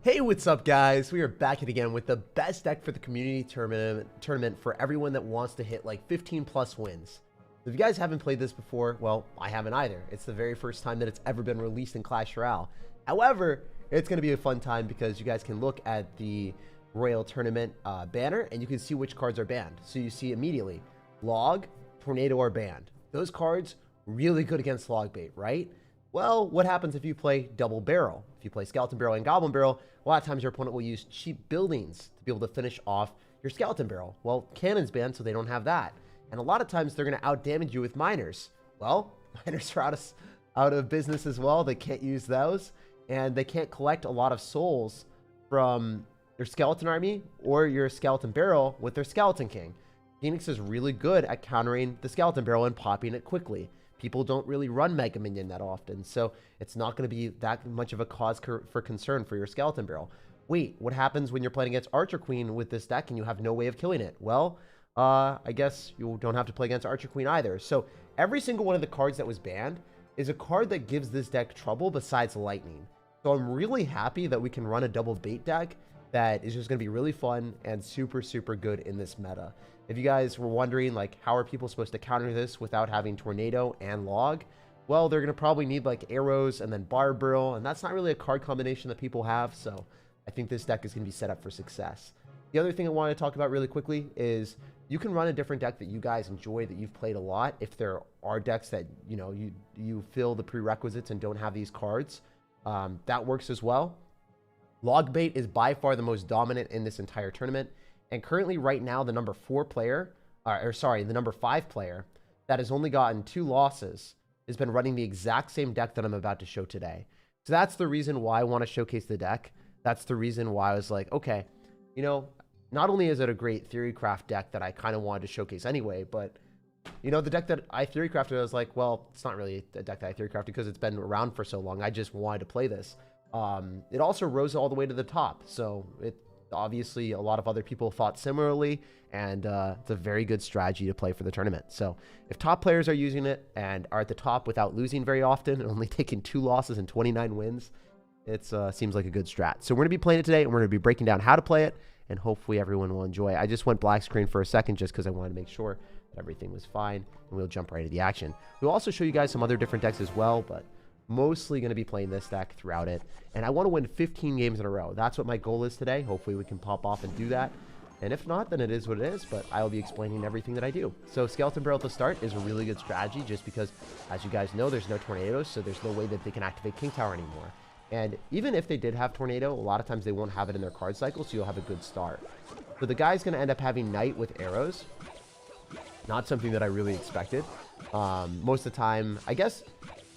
Hey, what's up, guys? We are back again with the best deck for the community tournament for everyone that wants to hit like 15 plus wins. If you guys haven't played this before, well, I haven't either. It's the very first time that it's ever been released in Clash Royale. However, it's going to be a fun time because you guys can look at the Royale tournament banner and you can see which cards are banned. So you see immediately, Log, Tornado are banned. Those cards, really good against Log Bait, right? Well, what happens if you play Double Barrel? If you play Skeleton Barrel and Goblin Barrel, a lot of times your opponent will use cheap buildings to be able to finish off your Skeleton Barrel. Well, Cannon's banned, so they don't have that. And a lot of times they're going to out-damage you with Miners. Well, Miners are out of business as well. They can't use those, and they can't collect a lot of souls from your Skeleton Army or your Skeleton Barrel with their Skeleton King. Phoenix is really good at countering the Skeleton Barrel and popping it quickly. People don't really run Mega Minion that often, so it's not going to be that much of a cause for concern for your Skeleton Barrel. Wait, what happens when you're playing against Archer Queen with this deck and you have no way of killing it? Well, I guess you don't have to play against Archer Queen either. So every single one of the cards that was banned is a card that gives this deck trouble besides Lightning. So I'm really happy that we can run a double bait deck that is just going to be really fun and super, super good in this meta. If you guys were wondering, like, how are people supposed to counter this without having Tornado and Log? Well, they're going to probably need, like, Arrows and then Barb Barrel, and that's not really a card combination that people have, so I think this deck is going to be set up for success. The other thing I want to talk about really quickly is you can run a different deck that you guys enjoy, that you've played a lot, if there are decks that, you know, you fill the prerequisites and don't have these cards. That works as well. Log Bait is by far the most dominant in this entire tournament. And currently right now, the number 5 player that has only gotten 2 losses has been running the exact same deck that I'm about to show today. So that's the reason why I want to showcase the deck. That's the reason why I was like, okay, you know, not only is it a great Theorycraft deck that I kind of wanted to showcase anyway, but, you know, the deck that I Theorycrafted, I was like, well, it's not really a deck that I Theorycrafted because it's been around for so long. I just wanted to play this. It also rose all the way to the top, so obviously a lot of other people thought similarly, and it's a very good strategy to play for the tournament. So if top players are using it and are at the top without losing very often and only taking 2 losses and 29 wins, it seems like a good strat. So we're going to be playing it today, and we're going to be breaking down how to play it, and hopefully everyone will enjoy it. I just went black screen for a second just because I wanted to make sure that everything was fine, and we'll jump right into the action. We'll also show you guys some other different decks as well, but mostly going to be playing this deck throughout it, and I want to win 15 games in a row. That's what my goal is today. Hopefully we can pop off and do that, and if not, then it is what it is, but I'll be explaining everything that I do. So Skeleton Barrel at the start is a really good strategy just because, as you guys know, there's no tornadoes, so there's no way that they can activate King Tower anymore. And even if they did have Tornado, a lot of times they won't have it in their card cycle, so you'll have a good start. So the guy's going to end up having Knight with Arrows. Not something that I really expected. Most of the time, I guess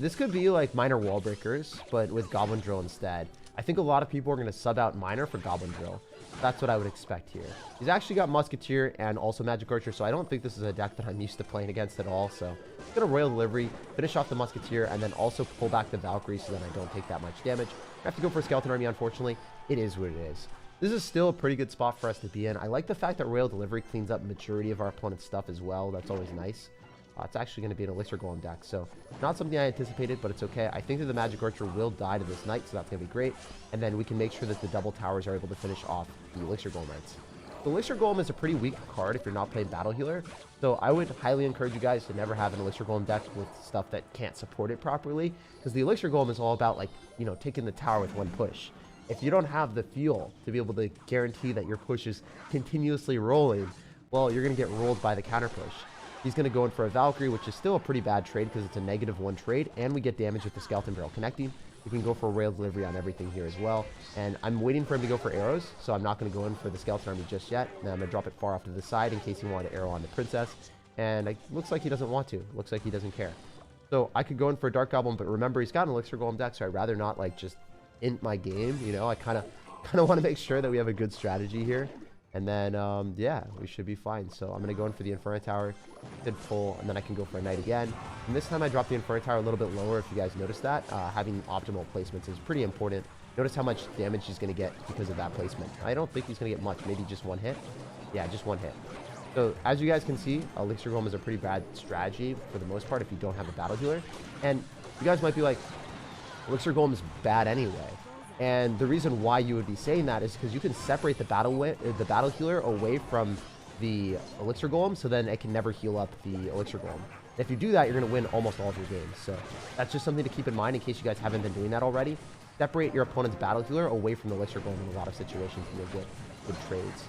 this could be like Miner Wall Breakers, but with Goblin Drill instead. I think a lot of people are going to sub out Miner for Goblin Drill. That's what I would expect here. He's actually got Musketeer and also Magic Archer, so I don't think this is a deck that I'm used to playing against at all. So I'm going to Royal Delivery, finish off the Musketeer, and then also pull back the Valkyrie so that I don't take that much damage. I have to go for a Skeleton Army, unfortunately. It is what it is. This is still a pretty good spot for us to be in. I like the fact that Royal Delivery cleans up majority of our opponent's stuff as well. That's always nice. It's actually going to be an Elixir Golem deck, so not something I anticipated, but it's okay. I think that the Magic Archer will die to this Knight, so that's going to be great. And then we can make sure that the double towers are able to finish off the Elixir Golem Knights. The Elixir Golem is a pretty weak card if you're not playing Battle Healer, so I would highly encourage you guys to never have an Elixir Golem deck with stuff that can't support it properly, because the Elixir Golem is all about, like, you know, taking the tower with one push. If you don't have the fuel to be able to guarantee that your push is continuously rolling, well, you're going to get rolled by the counter push. He's going to go in for a Valkyrie, which is still a pretty bad trade because it's a -1 trade, and we get damage with the Skeleton Barrel connecting. We can go for a Royal Delivery on everything here as well. And I'm waiting for him to go for arrows, so I'm not going to go in for the Skeleton Army just yet. Now I'm going to drop it far off to the side in case he wanted to arrow on the Princess. And it looks like he doesn't want to. Looks like he doesn't care. So I could go in for a Dark Goblin, but remember, he's got an Elixir Golem deck, so I'd rather not, like, just int my game. You know, I kind of want to make sure that we have a good strategy here. And then, yeah, we should be fine. So I'm going to go in for the Inferno Tower, did pull, and then I can go for a Knight again. And this time I dropped the Inferno Tower a little bit lower, if you guys noticed that. Having optimal placements is pretty important. Notice how much damage he's going to get because of that placement. I don't think he's going to get much, maybe just 1 hit. Yeah, just 1 hit. So as you guys can see, Elixir Golem is a pretty bad strategy for the most part if you don't have a Battle Healer. And you guys might be like, Elixir Golem is bad anyway. And the reason why you would be saying that is because you can separate the battle healer away from the elixir golem, so then it can never heal up the elixir golem. If you do that, you're going to win almost all of your games. So that's just something to keep in mind in case you guys haven't been doing that already. Separate your opponent's battle healer away from the elixir golem in a lot of situations, and you'll get good trades.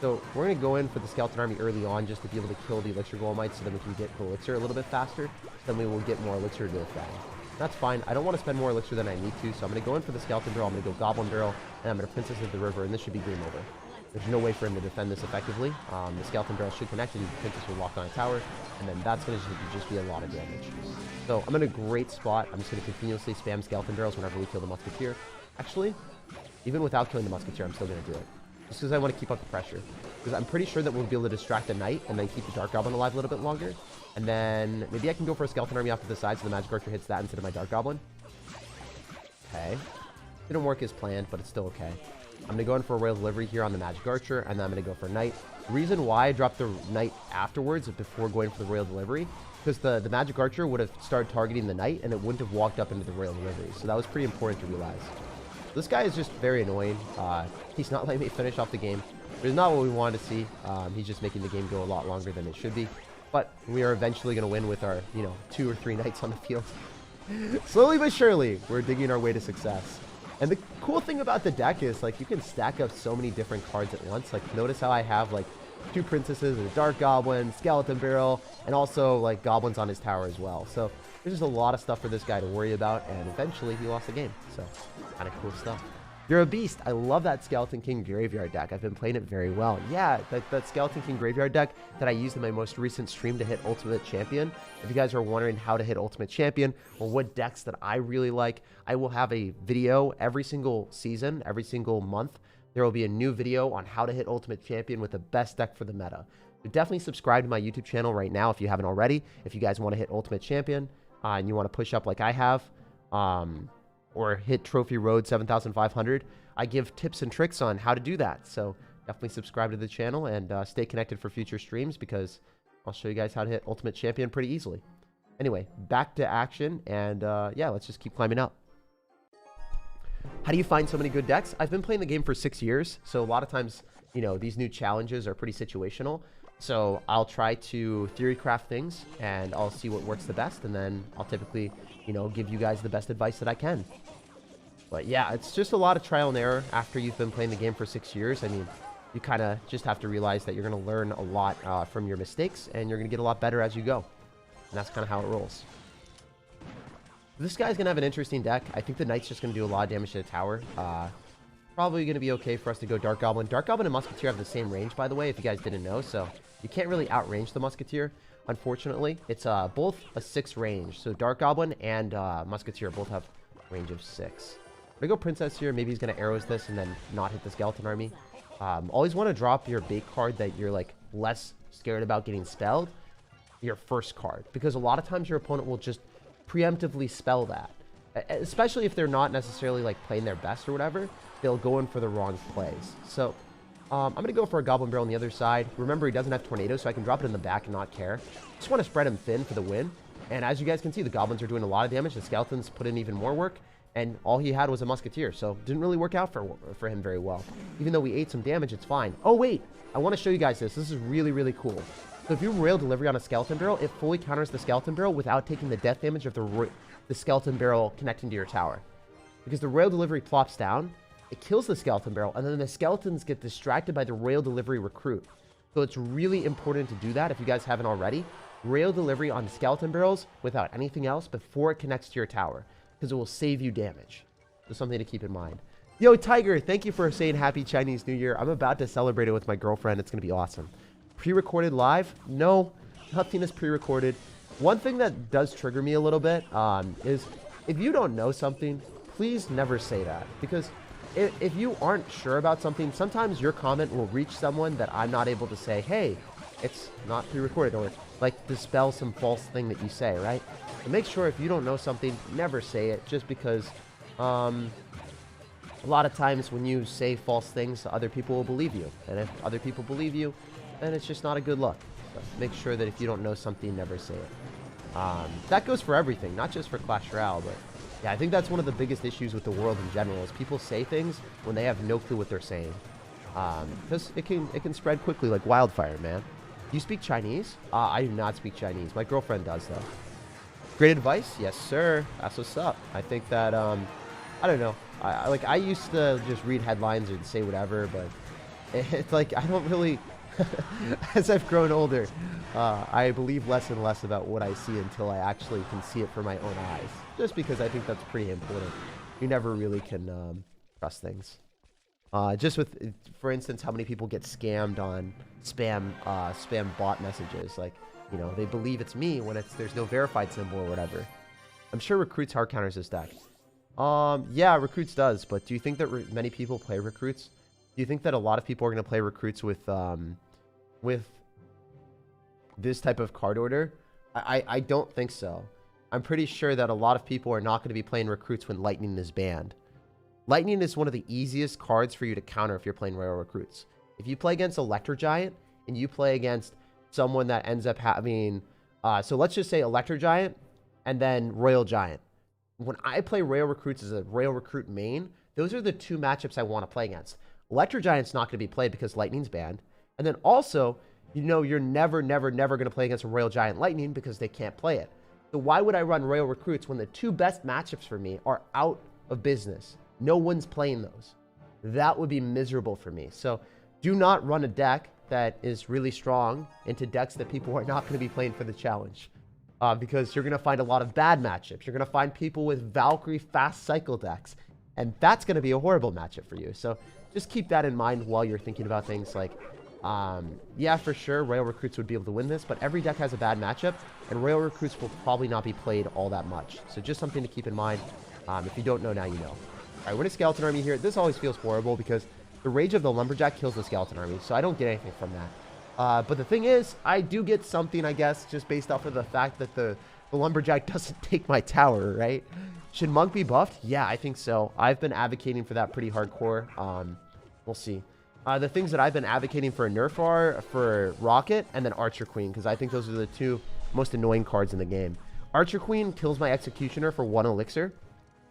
So we're going to go in for the skeleton army early on just to be able to kill the elixir golemites so then we can get the elixir a little bit faster. Then we will get more elixir to defend. That's fine. I don't want to spend more elixir than I need to, so I'm going to go in for the skeleton barrel. I'm going to go goblin barrel, and I'm going to princess of the river, and this should be game over. There's no way for him to defend this effectively. The skeleton barrel should connect, and the princess will lock on a tower, and then that's going to just be a lot of damage. So I'm in a great spot. I'm just going to continuously spam skeleton barrels whenever we kill the musketeer. Actually, even without killing the musketeer, I'm still going to do it. Just because I want to keep up the pressure. Because I'm pretty sure that we'll be able to distract the knight and then keep the dark goblin alive a little bit longer. And then maybe I can go for a skeleton army off to the side so the magic archer hits that instead of my dark goblin. Okay. Didn't work as planned, but it's still okay. I'm going to go in for a royal delivery here on the magic archer, and then I'm going to go for knight. The reason why I dropped the knight afterwards before going for the royal delivery, because the magic archer would have started targeting the knight and it wouldn't have walked up into the royal delivery. So that was pretty important to realize. This guy is just very annoying. He's not letting me finish off the game. It's not what we wanted to see. He's just making the game go a lot longer than it should be. But we are eventually going to win with our, 2 or 3 knights on the field. Slowly but surely, we're digging our way to success. And the cool thing about the deck is, like, you can stack up so many different cards at once. Like, notice how I have, like, 2 princesses, a dark goblin, skeleton barrel, and also, like, goblins on his tower as well. So there's just a lot of stuff for this guy to worry about, and eventually he lost the game. So kind of cool stuff. You're a beast. I love that Skeleton King Graveyard deck. I've been playing it very well. Yeah, that Skeleton King Graveyard deck that I used in my most recent stream to hit Ultimate Champion. If you guys are wondering how to hit Ultimate Champion or what decks that I really like, I will have a video every single season, every single month. There will be a new video on how to hit Ultimate Champion with the best deck for the meta. So definitely subscribe to my YouTube channel right now if you haven't already. If you guys want to hit Ultimate Champion and you want to push up like I have, or hit Trophy Road 7,500. I give tips and tricks on how to do that. So definitely subscribe to the channel and stay connected for future streams because I'll show you guys how to hit Ultimate Champion pretty easily. Anyway, back to action. And yeah, let's just keep climbing up. How do you find so many good decks? I've been playing the game for 6 years. So a lot of times, these new challenges are pretty situational. So I'll try to theory craft things and I'll see what works the best. And then I'll typically, give you guys the best advice that I can. But yeah, it's just a lot of trial and error after you've been playing the game for 6 years. I mean, you kind of just have to realize that you're going to learn a lot from your mistakes and you're going to get a lot better as you go. And that's kind of how it rolls. This guy's going to have an interesting deck. I think the knight's just going to do a lot of damage to the tower. Probably going to be okay for us to go Dark Goblin. Dark Goblin and Musketeer have the same range, by the way, if you guys didn't know. So you can't really outrange the Musketeer, unfortunately. It's both a 6 range. So Dark Goblin and Musketeer both have range of 6. I'm going to go Princess here. Maybe he's going to arrows this and then not hit the Skeleton Army. Always want to drop your bait card that you're like less scared about getting spelled. Your first card. Because a lot of times your opponent will just preemptively spell that. Especially if they're not necessarily like playing their best or whatever. They'll go in for the wrong plays. So I'm going to go for a Goblin Barrel on the other side. Remember, he doesn't have Tornado, so I can drop it in the back and not care. Just want to spread him thin for the win. And as you guys can see, the Goblins are doing a lot of damage. The Skeletons put in even more work. And all he had was a Musketeer, so didn't really work out for him very well. Even though we ate some damage, it's fine. Oh, wait. I want to show you guys this. This is really, really cool. So if you Royal Delivery on a Skeleton Barrel, it fully counters the Skeleton Barrel without taking the death damage of the Skeleton Barrel connecting to your tower. Because the Royal Delivery plops down, it kills the Skeleton Barrel, and then the Skeletons get distracted by the Royal Delivery recruit. So it's really important to do that if you guys haven't already. Royal Delivery on Skeleton Barrels without anything else before it connects to your tower. Because it will save you damage. So something to keep in mind. Yo, Tiger, thank you for saying Happy Chinese New Year. I'm about to celebrate it with my girlfriend. It's going to be awesome. Pre-recorded live? No, nothing is pre-recorded. One thing that does trigger me a little bit is if you don't know something, please never say that. Because if you aren't sure about something, sometimes your comment will reach someone that I'm not able to say, hey, it's not pre-recorded, or like dispel some false thing that you say, right? So make sure if you don't know something, never say it, just because a lot of times when you say false things, other people will believe you. And if other people believe you, then it's just not a good look. So make sure that if you don't know something, never say it. That goes for everything, not just for Clash Royale, but Yeah, I think that's one of the biggest issues with the world in general is people say things when they have no clue what they're saying. Because it can spread quickly like wildfire, man. Do you speak Chinese? I do not speak Chinese. My girlfriend does, though. Great advice? Yes, sir. That's what's up. I think that, I don't know. I used to just read headlines and say whatever, but it's like I don't really, as I've grown older, I believe less and less about what I see until I actually can see it for my own eyes. Just because I think that's pretty important. You never really can trust things. Just with, for instance, how many people get scammed on spam bot messages. Like, you know, they believe it's me when there's no verified symbol or whatever. I'm sure Recruits hard counters this deck. Yeah, Recruits does, but do you think that many people play Recruits? Do you think that a lot of people are going to play Recruits with this type of card order? I don't think so. I'm pretty sure that a lot of people are not going to be playing Recruits when Lightning is banned. Lightning is one of the easiest cards for you to counter if you're playing Royal Recruits. If you play against Electro Giant and you play against someone that ends up having, so let's just say Electro Giant and then Royal Giant. When I play Royal Recruits as a Royal Recruit main, those are the two matchups I want to play against. Electro Giant's not going to be played because Lightning's banned. And then also, you know, you're never going to play against a Royal Giant Lightning because they can't play it. So why would I run Royal Recruits when the two best matchups for me are out of business? No one's playing those. That would be miserable for me. So do not run a deck that is really strong into decks that people are not going to be playing for the challenge. Because you're going to find a lot of bad matchups. You're going to find people with Valkyrie fast cycle decks. And that's going to be a horrible matchup for you. So just keep that in mind while you're thinking about things like, yeah, for sure, Royal Recruits would be able to win this. But every deck has a bad matchup. And Royal Recruits will probably not be played all that much. So just something to keep in mind. If you don't know, now you know. All right, we're in a Skeleton Army here. This always feels horrible because the Rage of the Lumberjack kills the Skeleton Army. So I don't get anything from that. But the thing is, I do get something, I guess, just based off of the fact that the Lumberjack doesn't take my tower, right? Should Monk be buffed? Yeah, I think so. I've been advocating for that pretty hardcore. We'll see. The things that I've been advocating for a nerf are for Rocket and then Archer Queen, because I think those are the two most annoying cards in the game. Archer Queen kills my Executioner for 1 elixir.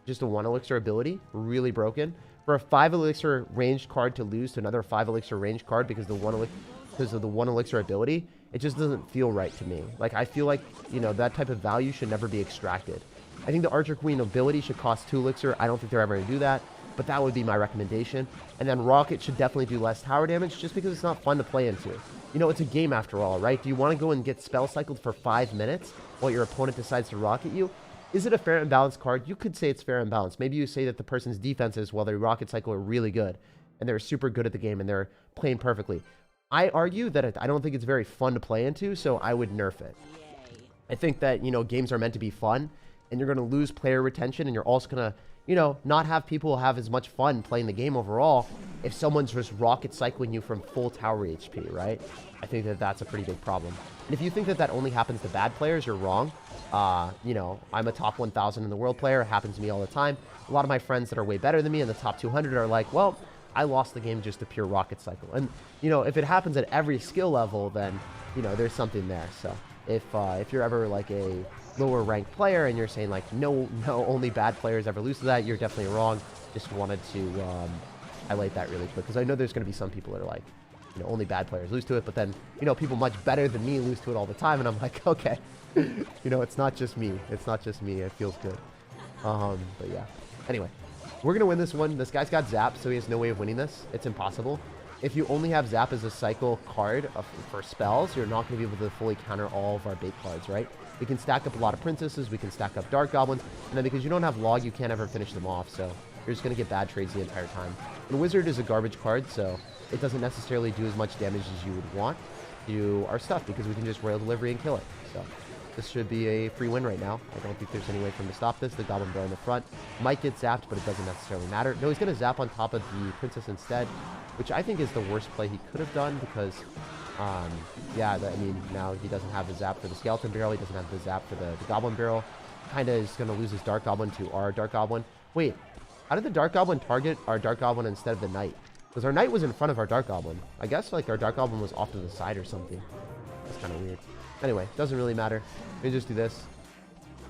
Just a 1 elixir ability. Really broken. For a 5 elixir ranged card to lose to another 5 elixir ranged card because of the 1 elixir ability, it just doesn't feel right to me. Like, I feel like, you know, that type of value should never be extracted. I think the Archer Queen ability should cost 2 elixir. I don't think they're ever going to do that, but that would be my recommendation. And then Rocket should definitely do less tower damage just because it's not fun to play into. You know, it's a game after all, right? Do you want to go and get spell cycled for 5 minutes while your opponent decides to rocket you? Is it a fair and balanced card? You could say it's fair and balanced. Maybe you say that the person's defenses while they rocket cycle are really good and they're super good at the game and they're playing perfectly. I argue that I don't think it's very fun to play into, so I would nerf it. I think that, you know, games are meant to be fun, and you're going to lose player retention, and you're also going to, you know, not have people have as much fun playing the game overall if someone's just rocket cycling you from full tower HP, right? I think that that's a pretty big problem. And if you think that that only happens to bad players, you're wrong. You know, I'm a top 1,000 in the world player. It happens to me all the time. A lot of my friends that are way better than me in the top 200 are like, well, I lost the game just to pure rocket cycle. And, you know, if it happens at every skill level, then, you know, there's something there. So if you're ever like a lower ranked player and you're saying like, no, only bad players ever lose to that, you're definitely wrong. Just wanted to highlight that really quick because I know there's going to be some people that are like, you know, only bad players lose to it. But then, you know, people much better than me lose to it all the time. And I'm like, okay, you know, it's not just me. It's not just me. It feels good. But yeah, anyway. We're going to win this one. This guy's got Zap, so he has no way of winning this. It's impossible. If you only have Zap as a cycle card for spells, you're not going to be able to fully counter all of our bait cards, right? We can stack up a lot of Princesses. We can stack up Dark Goblins. And then because you don't have Log, you can't ever finish them off. So you're just going to get bad trades the entire time. And Wizard is a garbage card, so it doesn't necessarily do as much damage as you would want to our stuff because we can just Royal Delivery and kill it. So this should be a free win right now. I don't think there's any way for him to stop this. The Goblin Bear in the front might get zapped, but it doesn't necessarily matter. No, he's going to zap on top of the Princess instead, which I think is the worst play he could have done because, yeah, I mean, now he doesn't have the zap for the Skeleton Barrel. He doesn't have the zap for the Goblin Barrel. Kind of is going to lose his Dark Goblin to our Dark Goblin. Wait, how did the Dark Goblin target our Dark Goblin instead of the Knight? Because our Knight was in front of our Dark Goblin. I guess, like, our Dark Goblin was off to the side or something. That's kind of weird. Anyway, doesn't really matter. Let me just do this.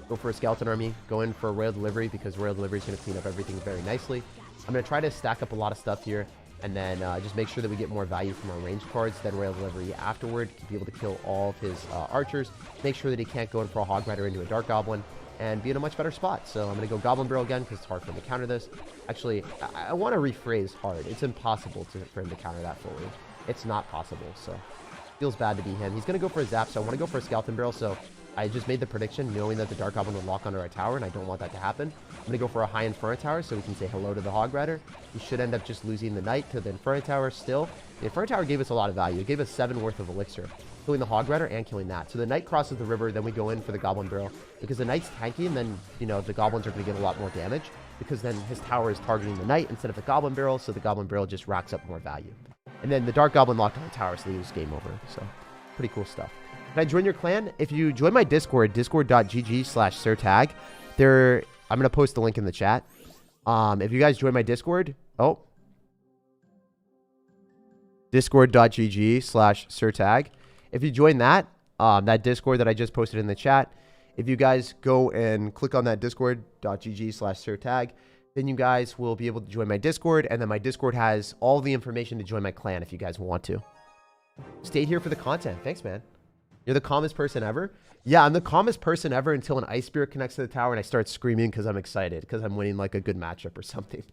Go for a skeleton army. Go in for a royal delivery because royal delivery is going to clean up everything very nicely. I'm going to try to stack up a lot of stuff here. And then just make sure that we get more value from our range cards. Then royal delivery afterward to be able to kill all of his archers. Make sure that he can't go in for a hog rider into a dark goblin. And be in a much better spot. So I'm going to go Goblin Barrel again because it's hard for him to counter this. Actually, I want to rephrase hard. It's impossible for him to counter that fully. It's not possible. So feels bad to be him. He's going to go for a zap. So I want to go for a Skeleton Barrel. So I just made the prediction knowing that the Dark Goblin would lock onto our tower. And I don't want that to happen. I'm going to go for a high Inferno Tower so we can say hello to the Hog Rider. He should end up just losing the Knight to the Inferno Tower still. The Inferno Tower gave us a lot of value. It gave us 7 worth of elixir. Killing the Hog Rider and killing that. So the Knight crosses the river, then we go in for the Goblin Barrel. Because the Knight's tanky, and then, you know, the Goblins are going to get a lot more damage. Because then his tower is targeting the Knight instead of the Goblin Barrel, so the Goblin Barrel just racks up more value. And then the Dark Goblin locked on the tower, so they lose game over. So, pretty cool stuff. Can I join your clan? If you join my Discord, discord.gg/SirTag, I'm going to post the link in the chat. If you guys join my Discord, discord.gg/SirTag. If you join that, that Discord that I just posted in the chat, if you guys go and click on that discord.gg/SirTag, then you guys will be able to join my Discord, and then my Discord has all the information to join my clan if you guys want to. Stay here for the content. Thanks, man. You're the calmest person ever? Yeah, I'm the calmest person ever until an Ice Spirit connects to the tower and I start screaming because I'm excited, because I'm winning like a good matchup or something.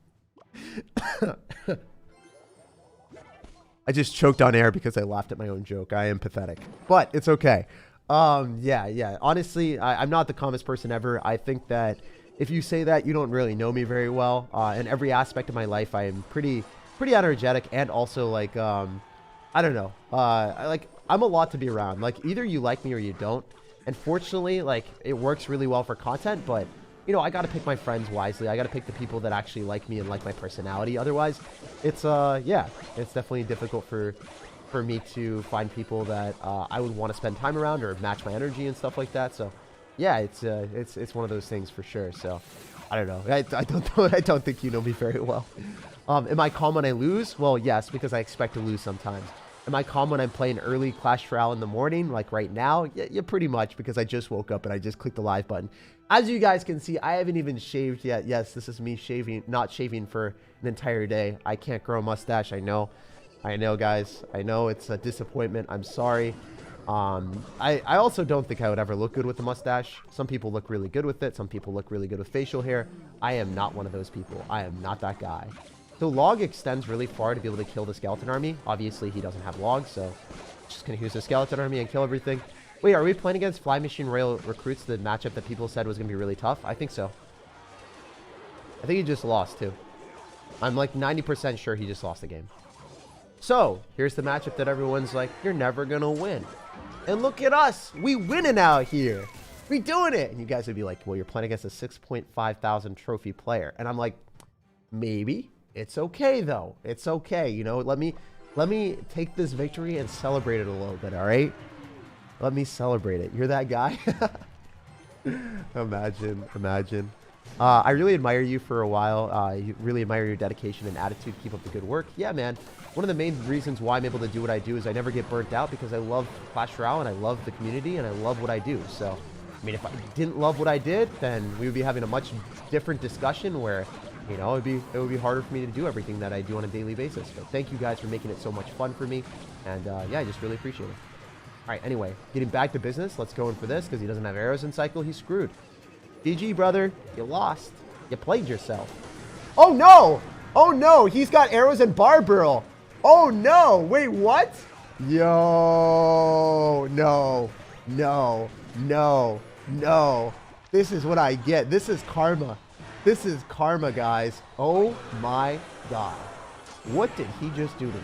I just choked on air because I laughed at my own joke. I am pathetic, but it's okay. Yeah. Honestly, I'm not the calmest person ever. I think that if you say that, you don't really know me very well. In every aspect of my life, I am pretty energetic, and also like, I don't know. I'm a lot to be around. Like, either you like me or you don't. And fortunately, like, it works really well for content, but you know, I got to pick my friends wisely. I got to pick the people that actually like me and like my personality. Otherwise, it's yeah, it's definitely difficult for me to find people that I would want to spend time around or match my energy and stuff like that. So yeah, it's one of those things for sure. So I don't know. I don't think you know me very well. Am I calm when I lose? Well, yes, because I expect to lose sometimes. Am I calm when I'm playing early Clash Royale in the morning, like right now? Yeah, pretty much, because I just woke up and I just clicked the live button. As you guys can see, I haven't even shaved yet. Yes, this is me shaving, not shaving for an entire day. I can't grow a mustache. I know, guys. I know it's a disappointment. I'm sorry. I also don't think I would ever look good with a mustache. Some people look really good with it. Some people look really good with facial hair. I am not one of those people. I am not that guy. So log extends really far to be able to kill the skeleton army. Obviously, he doesn't have log, so just going to use the skeleton army and kill everything. Wait, are we playing against Fly Machine Royal Recruits, the matchup that people said was going to be really tough? I think so. I think he just lost, too. I'm like 90% sure he just lost the game. So, here's the matchup that everyone's like, you're never going to win. And look at us. We winning out here. We doing it. And you guys would be like, well, you're playing against a 6.5 thousand trophy player. And I'm like, maybe. It's okay, though. It's okay. You know, let me take this victory and celebrate it a little bit, all right? Let me celebrate it. You're that guy? Imagine. I really admire you for a while. I really admire your dedication and attitude. Keep up the good work. Yeah, man. One of the main reasons why I'm able to do what I do is I never get burnt out because I love Clash Royale and I love the community and I love what I do. So, I mean, if I didn't love what I did, then we would be having a much different discussion where, you know, it would be harder for me to do everything that I do on a daily basis. But thank you guys for making it so much fun for me. And yeah, I just really appreciate it. All right, anyway, getting back to business. Let's go in for this because he doesn't have arrows in cycle. He's screwed. GG, brother. You lost. You played yourself. Oh, no. Oh, no. He's got arrows and bar barrel. Oh, no. Wait, what? Yo. No. This is what I get. This is karma. This is karma, guys. Oh, my God. What did he just do to me?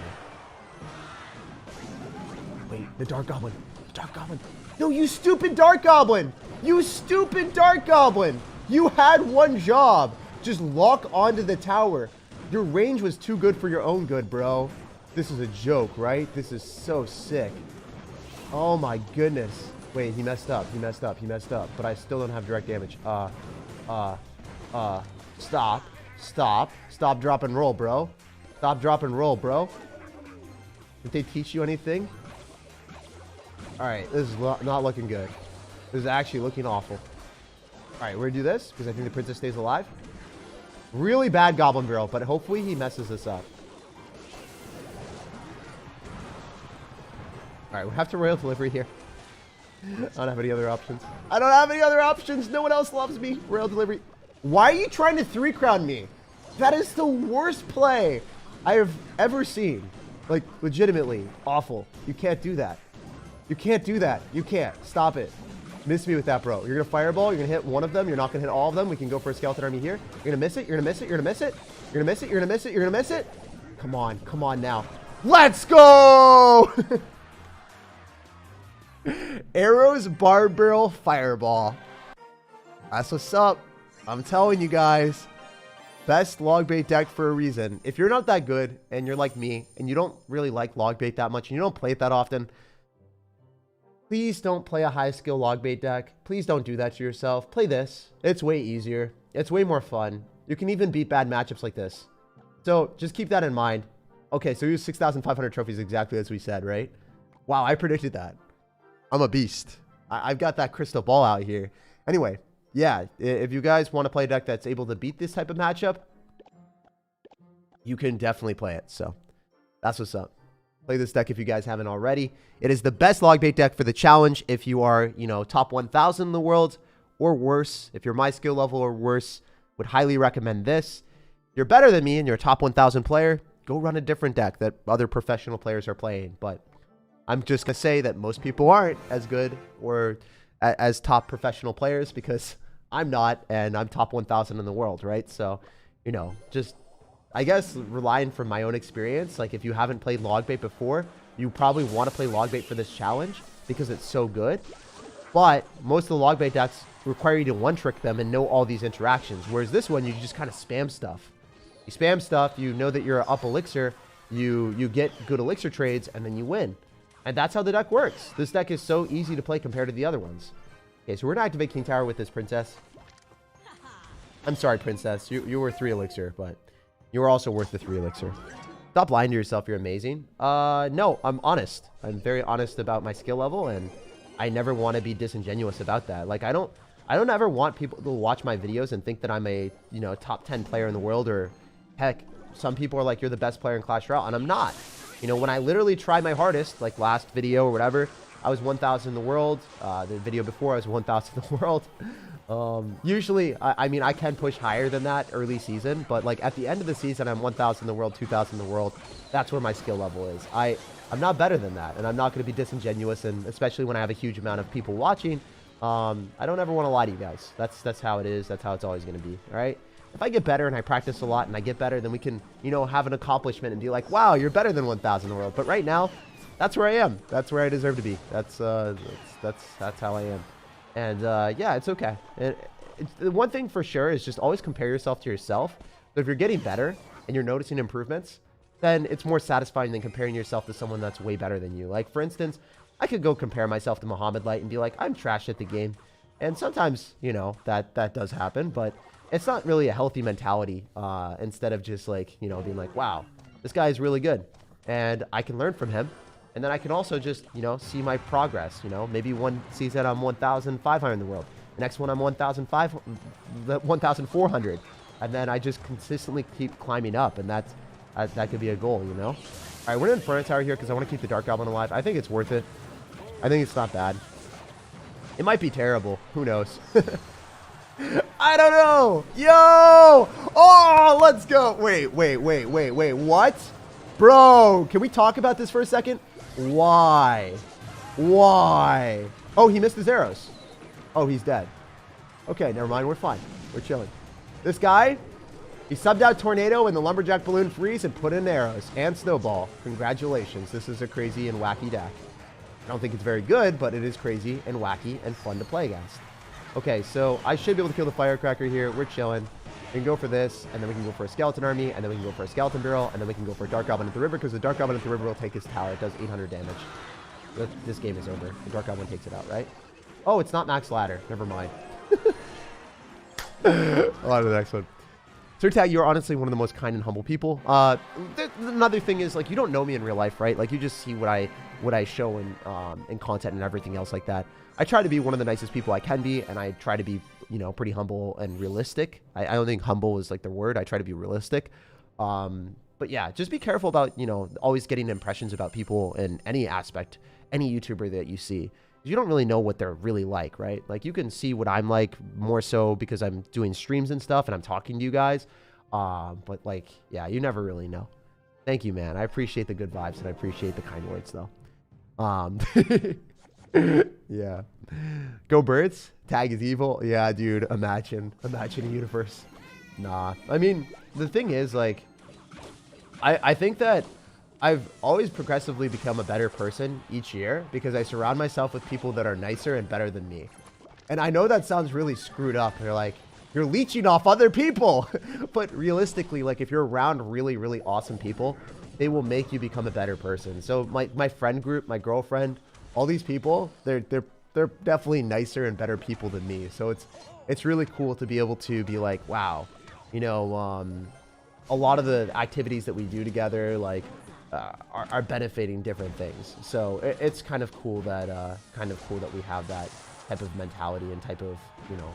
Wait, the Dark Goblin. The Dark Goblin. No, you stupid Dark Goblin. You stupid Dark Goblin. You had one job. Just lock onto the tower. Your range was too good for your own good, bro. This is a joke, right? This is so sick. Oh, my goodness. Wait, he messed up. But I still don't have direct damage. Stop, drop, and roll, bro. Stop, drop, and roll, bro. Did they teach you anything? All right, this is not looking good. This is actually looking awful. All right, we're going to do this because I think the princess stays alive. Really bad Goblin Barrel, but hopefully he messes this up. All right, we have to Royal Delivery here. I don't have any other options. I don't have any other options. No one else loves me. Royal Delivery. Why are you trying to 3-crown me? That is the worst play I have ever seen. Like, legitimately awful. You can't do that. You can't do that. You can't. Stop it. Miss me with that, bro. You're going to fireball. You're going to hit one of them. You're not going to hit all of them. We can go for a skeleton army here. You're going to miss it. You're going to miss it. You're going to miss it. You're going to miss it. You're going to miss it. You're going to miss it. Come on. Come on now. Let's go! Arrows, Barb Barrel, Fireball. That's what's up. I'm telling you guys. Best log bait deck for a reason. If you're not that good and you're like me and you don't really like log bait that much and you don't play it that often, please don't play a high skill log bait deck. Please don't do that to yourself. Play this. It's way easier. It's way more fun. You can even beat bad matchups like this. So just keep that in mind. Okay, so use 6,500 trophies exactly as we said, right? Wow, I predicted that. I'm a beast. I've got that crystal ball out here. Anyway, yeah, if you guys want to play a deck that's able to beat this type of matchup, you can definitely play it. So that's what's up. Play this deck if you guys haven't already. It is the best log bait deck for the challenge if you are, you know, top 1,000 in the world or worse. If you're my skill level or worse, would highly recommend this. If you're better than me and you're a top 1,000 player, go run a different deck that other professional players are playing. But I'm just going to say that most people aren't as good or as top professional players because I'm not, and I'm top 1,000 in the world, right? So, you know, just, I guess, relying from my own experience, like if you haven't played log bait before, you probably want to play log bait for this challenge because it's so good. But most of the log bait decks require you to one-trick them and know all these interactions, whereas this one, you just kind of spam stuff. You spam stuff, you know that you're up elixir, you get good elixir trades, and then you win. And that's how the deck works. This deck is so easy to play compared to the other ones. Okay, so we're going to activate King Tower with this princess. I'm sorry, princess. You were 3 elixir, but you were also worth the 3 elixir. Stop lying to yourself. You're amazing. No, I'm honest. I'm very honest about my skill level, and I never want to be disingenuous about that. Like, I don't ever want people to watch my videos and think that I'm a, you know, top 10 player in the world, or heck, some people are like, you're the best player in Clash Royale, and I'm not. You know, when I literally try my hardest, like last video or whatever, I was 1,000 in the world. The video before, I was 1,000 in the world. Usually, I mean, I can push higher than that early season, but like at the end of the season, I'm 1,000 in the world, 2,000 in the world. That's where my skill level is. I'm not better than that, and I'm not going to be disingenuous, and especially when I have a huge amount of people watching, I don't ever want to lie to you guys. That's how it is. That's how it's always going to be, all right? If I get better and I practice a lot and I get better, then we can, you know, have an accomplishment and be like, wow, you're better than 1,000 in the world. But right now, that's where I am. That's where I deserve to be. That's how I am. And yeah, it's okay. The one thing for sure is just always compare yourself to yourself. So if you're getting better and you're noticing improvements, then it's more satisfying than comparing yourself to someone that's way better than you. Like, for instance, I could go compare myself to Muhammad Light and be like, I'm trash at the game. And sometimes, you know, that does happen, but it's not really a healthy mentality, instead of just like, you know, being like, wow, this guy is really good and I can learn from him. And then I can also just, you know, see my progress. You know, maybe one season I'm 1,500 in the world. The next one I'm 1,400. And then I just consistently keep climbing up. And that could be a goal, you know? All right, we're in Inferno Tower here because I want to keep the Dark Goblin alive. I think it's worth it. I think it's not bad. It might be terrible. Who knows? I don't know. Yo! Oh, let's go. Wait. What? Bro, can we talk about this for a second? Why? Oh, he missed his arrows. Oh, he's dead. Okay, never mind. We're fine. We're chilling. This guy, he subbed out Tornado and the Lumberjack Balloon Freeze and put in arrows and Snowball. Congratulations. This is a crazy and wacky deck. I don't think it's very good, but it is crazy and wacky and fun to play against. Okay, so I should be able to kill the Firecracker here. We're chilling. We can go for this, and then we can go for a Skeleton Army, and then we can go for a Skeleton Barrel, and then we can go for a Dark Goblin at the river, because the Dark Goblin at the river will take his tower. It does 800 damage. This game is over. The Dark Goblin takes it out, right? Oh, it's not max ladder. Never mind. On to the next one. SirTag, you're honestly one of the most kind and humble people. another thing is, like, you don't know me in real life, right? Like, you just see what I show in content and everything else like that. I try to be one of the nicest people I can be, and I try to be, you know, pretty humble and realistic. I don't think humble is like the word. I try to be realistic. But yeah, just be careful about, you know, always getting impressions about people in any aspect, any YouTuber that you see. You don't really know what they're really like, right? Like, you can see what I'm like more so because I'm doing streams and stuff and I'm talking to you guys. But like, yeah, you never really know. Thank you, man. I appreciate the good vibes and I appreciate the kind words though. Yeah. Go Birds. Tag is evil. Yeah, dude. Imagine a universe. Nah. I mean, the thing is, like, I think that I've always progressively become a better person each year because I surround myself with people that are nicer and better than me. And I know that sounds really screwed up. You're like, you're leeching off other people. But realistically, like, if you're around really, really awesome people, they will make you become a better person. So my friend group, my girlfriend, all these people, they're definitely nicer and better people than me. So it's really cool to be able to be like, wow, you know, a lot of the activities that we do together, like, are benefiting different things. So it's kind of cool that we have that type of mentality and type of, you know,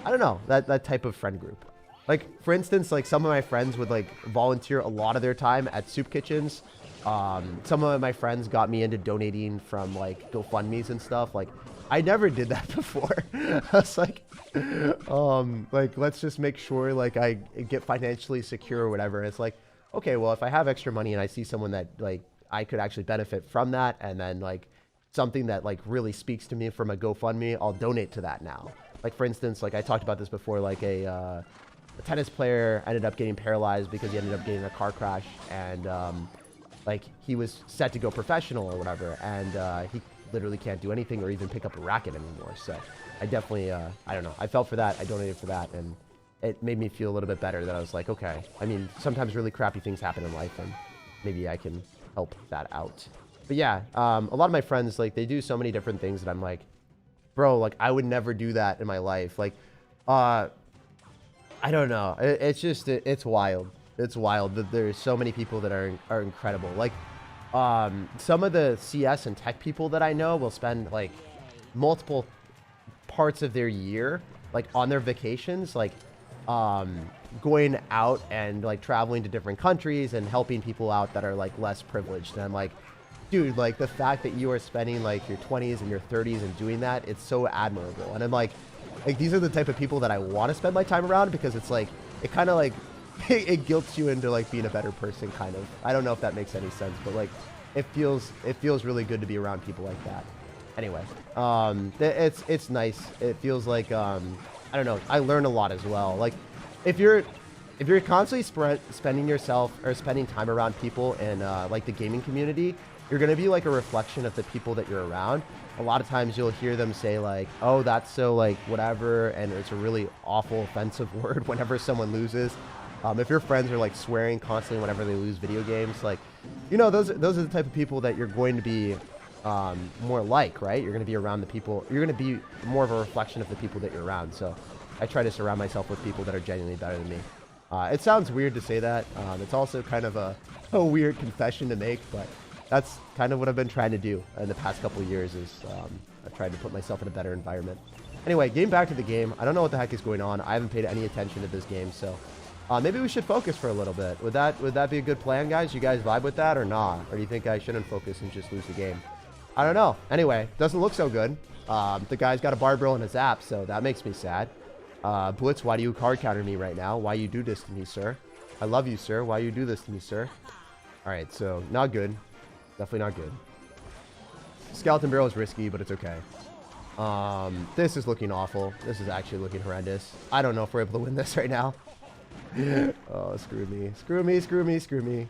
I don't know, that type of friend group. Like, for instance, like, some of my friends would, like, volunteer a lot of their time at soup kitchens. Some of my friends got me into donating from, like, GoFundMes and stuff. Like, I never did that before. I was like, let's just make sure, like, I get financially secure or whatever. It's like, okay, well, if I have extra money and I see someone that, like, I could actually benefit from that, and then, like, something that, like, really speaks to me from a GoFundMe, I'll donate to that now. Like, for instance, like, I talked about this before, like, a tennis player ended up getting paralyzed because he ended up getting in a car crash, and, like, he was set to go professional or whatever, and he literally can't do anything or even pick up a racket anymore. So I definitely, I don't know, I felt for that, I donated for that, and it made me feel a little bit better that I was like, okay, I mean, sometimes really crappy things happen in life, and maybe I can help that out. But yeah, a lot of my friends, like, they do so many different things that I'm like, bro, like, I would never do that in my life. Like, I don't know. It's just, it's wild. It's wild that there's so many people that are incredible. Like, some of the CS and tech people that I know will spend, like, multiple parts of their year, like, on their vacations, like, going out and, like, traveling to different countries and helping people out that are, like, less privileged. And I'm like, dude, like, the fact that you are spending, like, your 20s and your 30s and doing that, it's so admirable. And I'm like, these are the type of people that I want to spend my time around, because it's like, it kind of, like, it guilts you into, like, being a better person, kind of. I don't know if that makes any sense, but, like, it feels really good to be around people like that. Anyway, it's nice. It feels like, I don't know, I learn a lot as well. Like, if you're constantly spending yourself or spending time around people in, like, the gaming community, you're going to be, like, a reflection of the people that you're around. A lot of times you'll hear them say, like, oh, that's so, like, whatever, and it's a really awful, offensive word whenever someone loses. If your friends are, like, swearing constantly whenever they lose video games, like, you know, those are the type of people that you're going to be more like, right? You're going to be around the people, you're going to be more of a reflection of the people that you're around. So I try to surround myself with people that are genuinely better than me. It sounds weird to say that. It's also kind of a weird confession to make, but that's kind of what I've been trying to do in the past couple of years, is I've tried to put myself in a better environment. Anyway, getting back to the game, I don't know what the heck is going on. I haven't paid any attention to this game, so maybe we should focus for a little bit. Would that be a good plan, guys? You guys vibe with that or not? Or do you think I shouldn't focus and just lose the game? I don't know. Anyway, doesn't look so good. The guy's got a barbell in his app, so that makes me sad. Blitz, why do you card counter me right now? Why you do this to me, sir? I love you, sir. Why you do this to me, sir? All right, so not good. Definitely not good. Skeleton barrel is risky, but it's okay. This is looking awful. This is actually looking horrendous. I don't know if we're able to win this right now. Oh, screw me. Screw me, screw me, screw me.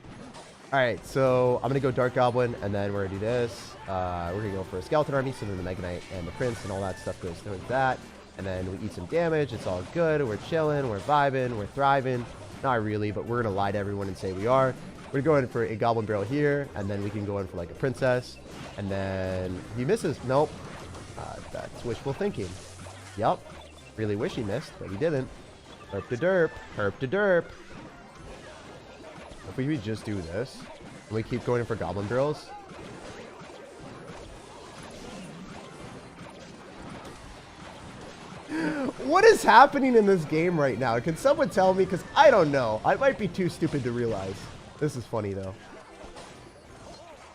All right, so I'm going to go Dark Goblin, and then we're going to do this. We're going to go for a Skeleton Army, so then the Mega Knight and the Prince and all that stuff goes towards that. And then we eat some damage. It's all good. We're chilling. We're vibing. We're thriving. Not really, but we're going to lie to everyone and say we are. We're going for a Goblin Barrel here, and then we can go in for, like, a Princess. And then he misses. Nope. That's wishful thinking. Yep. Really wish he missed, but he didn't. Herp to derp. Herp to derp. If we just do this, and we keep going in for goblin barrels. What is happening in this game right now? Can someone tell me? Because I don't know. I might be too stupid to realize. This is funny, though.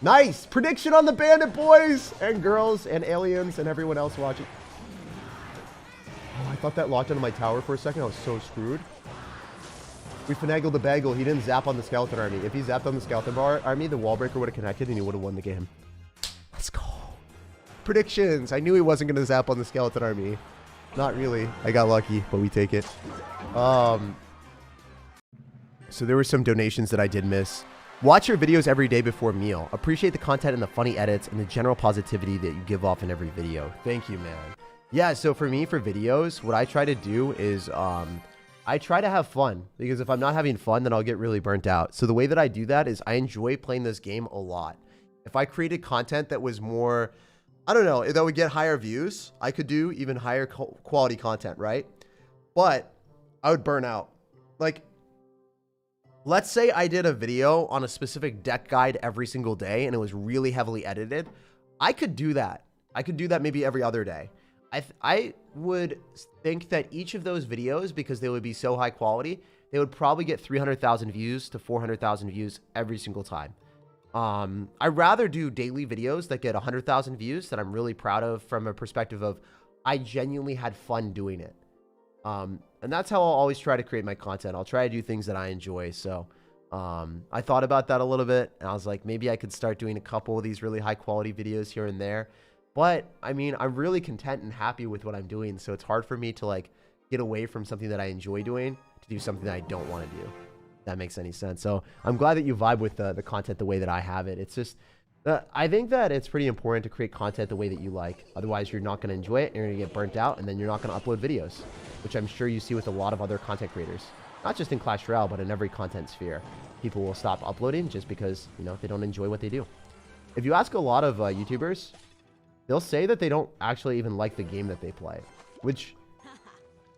Nice! Prediction on the bandit, boys and girls and aliens and everyone else watching. Oh, I thought that locked onto my tower for a second. I was so screwed. We finagled the bagel. He didn't zap on the skeleton army. If he zapped on the skeleton army, the wall breaker would have connected and he would have won the game. Let's go. Predictions. I knew he wasn't going to zap on the skeleton army. Not really. I got lucky, but we take it. So there were some donations that I did miss. Watch your videos every day before meal. Appreciate the content and the funny edits and the general positivity that you give off in every video. Thank you, man. Yeah, so for me, for videos, what I try to do is I try to have fun. Because if I'm not having fun, then I'll get really burnt out. So the way that I do that is I enjoy playing this game a lot. If I created content that was more, I don't know, that would get higher views, I could do even higher quality content, right? But I would burn out. Like, let's say I did a video on a specific deck guide every single day and it was really heavily edited. I could do that. I could do that maybe every other day. I would think that each of those videos, because they would be so high quality, they would probably get 300,000 views to 400,000 views every single time. I'd rather do daily videos that get 100,000 views that I'm really proud of from a perspective of I genuinely had fun doing it. And that's how I'll always try to create my content. I'll try to do things that I enjoy. So I thought about that a little bit and I was like, maybe I could start doing a couple of these really high quality videos here and there. But I mean, I'm really content and happy with what I'm doing. So it's hard for me to like get away from something that I enjoy doing to do something that I don't want to do. If that makes any sense. So I'm glad that you vibe with the content the way that I have it. It's just, I think that it's pretty important to create content the way that you like. Otherwise, you're not going to enjoy it. You're going to get burnt out and then you're not going to upload videos, which I'm sure you see with a lot of other content creators. Not just in Clash Royale, but in every content sphere. People will stop uploading just because, you know, they don't enjoy what they do. If you ask a lot of YouTubers, they'll say that they don't actually even like the game that they play, which,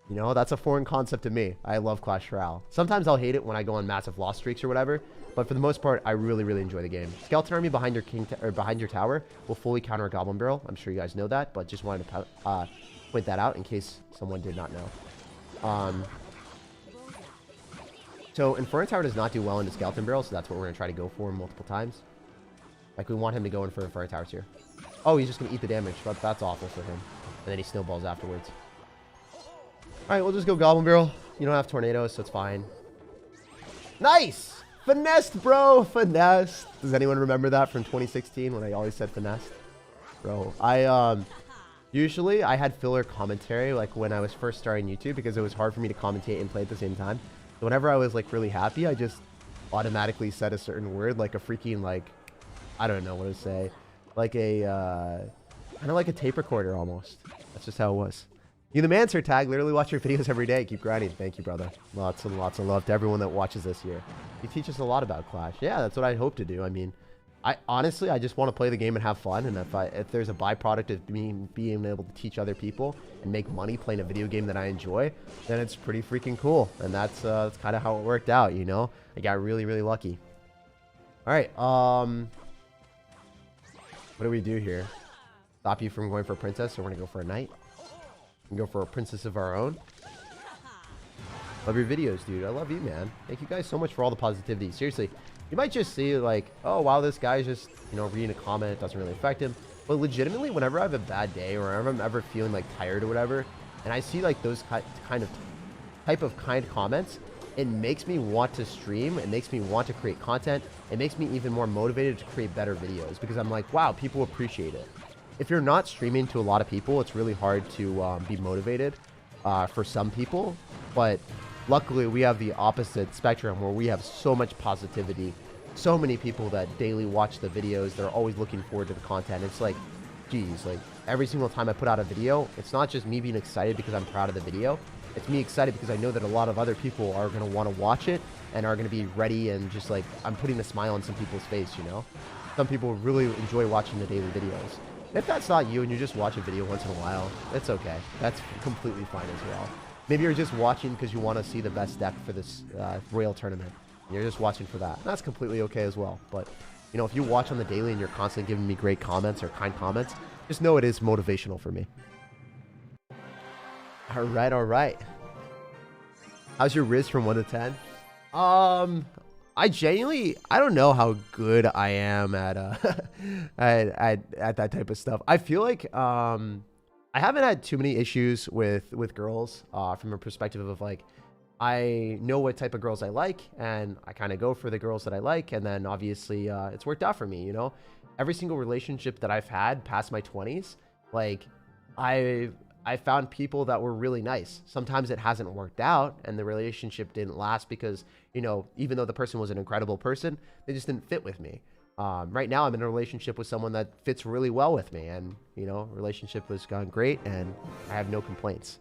you know, that's a foreign concept to me. I love Clash Royale. Sometimes I'll hate it when I go on massive loss streaks or whatever, but for the most part, I really, really enjoy the game. Skeleton army behind your behind your tower will fully counter a goblin barrel. I'm sure you guys know that, but just wanted to point that out in case someone did not know. So Inferno Tower does not do well into skeleton barrel, so that's what we're gonna try to go for multiple times. Like we want him to go in for Inferno Towers here. Oh, he's just going to eat the damage, but that's awful for him. And then he snowballs afterwards. Alright, we'll just go Goblin Barrel. You don't have tornadoes, so it's fine. Nice! Finessed, bro! Finessed. Does anyone remember that from 2016 when I always said finessed? Bro, usually I had filler commentary like when I was first starting YouTube because it was hard for me to commentate and play at the same time. So whenever I was like really happy, I just automatically said a certain word, like a freaking like, I don't know what to say. Like a, kind of like a tape recorder almost. That's just how it was. You the man, SirTag. Literally watch your videos every day. Keep grinding. Thank you, brother. Lots and lots of love to everyone that watches this year. You teach us a lot about Clash. Yeah, that's what I hope to do. I mean, honestly, I just want to play the game and have fun. And if there's a byproduct of being able to teach other people and make money playing a video game that I enjoy, then it's pretty freaking cool. And that's kind of how it worked out, you know? I got really, really lucky. All right. What do we do here? Stop you from going for a princess, so we're gonna go for a knight. We can go for a princess of our own. Love your videos, dude. I love you, man. Thank you guys so much for all the positivity. Seriously, you might just see like, oh wow, this guy's just, you know, reading a comment. It doesn't really affect him. But legitimately, whenever I have a bad day or whenever I'm ever feeling like tired or whatever, and I see like those type of kind comments, it makes me want to stream. It makes me want to create content. It makes me even more motivated to create better videos because I'm like, wow, people appreciate it. If you're not streaming to a lot of people, it's really hard to be motivated for some people. But luckily, we have the opposite spectrum where we have so much positivity. So many people that daily watch the videos. They're always looking forward to the content. It's like, geez, like every single time I put out a video, it's not just me being excited because I'm proud of the video. It's me excited because I know that a lot of other people are going to want to watch it and are going to be ready and just like, I'm putting a smile on some people's face, you know? Some people really enjoy watching the daily videos. If that's not you and you just watch a video once in a while, it's okay. That's completely fine as well. Maybe you're just watching because you want to see the best deck for this Royale tournament. You're just watching for that. That's completely okay as well. But, you know, if you watch on the daily and you're constantly giving me great comments or kind comments, just know it is motivational for me. All right, all right. How's your Riz from 1 to 10? I genuinely, I don't know how good I am at at that type of stuff. I feel like I haven't had too many issues with girls from a perspective of like, I know what type of girls I like, and I kind of go for the girls that I like, and then obviously it's worked out for me, you know? Every single relationship that I've had past my 20s, like I found people that were really nice. Sometimes it hasn't worked out and the relationship didn't last because, you know, even though the person was an incredible person, they just didn't fit with me. Right now I'm in a relationship with someone that fits really well with me, and, you know, relationship has gone great and I have no complaints.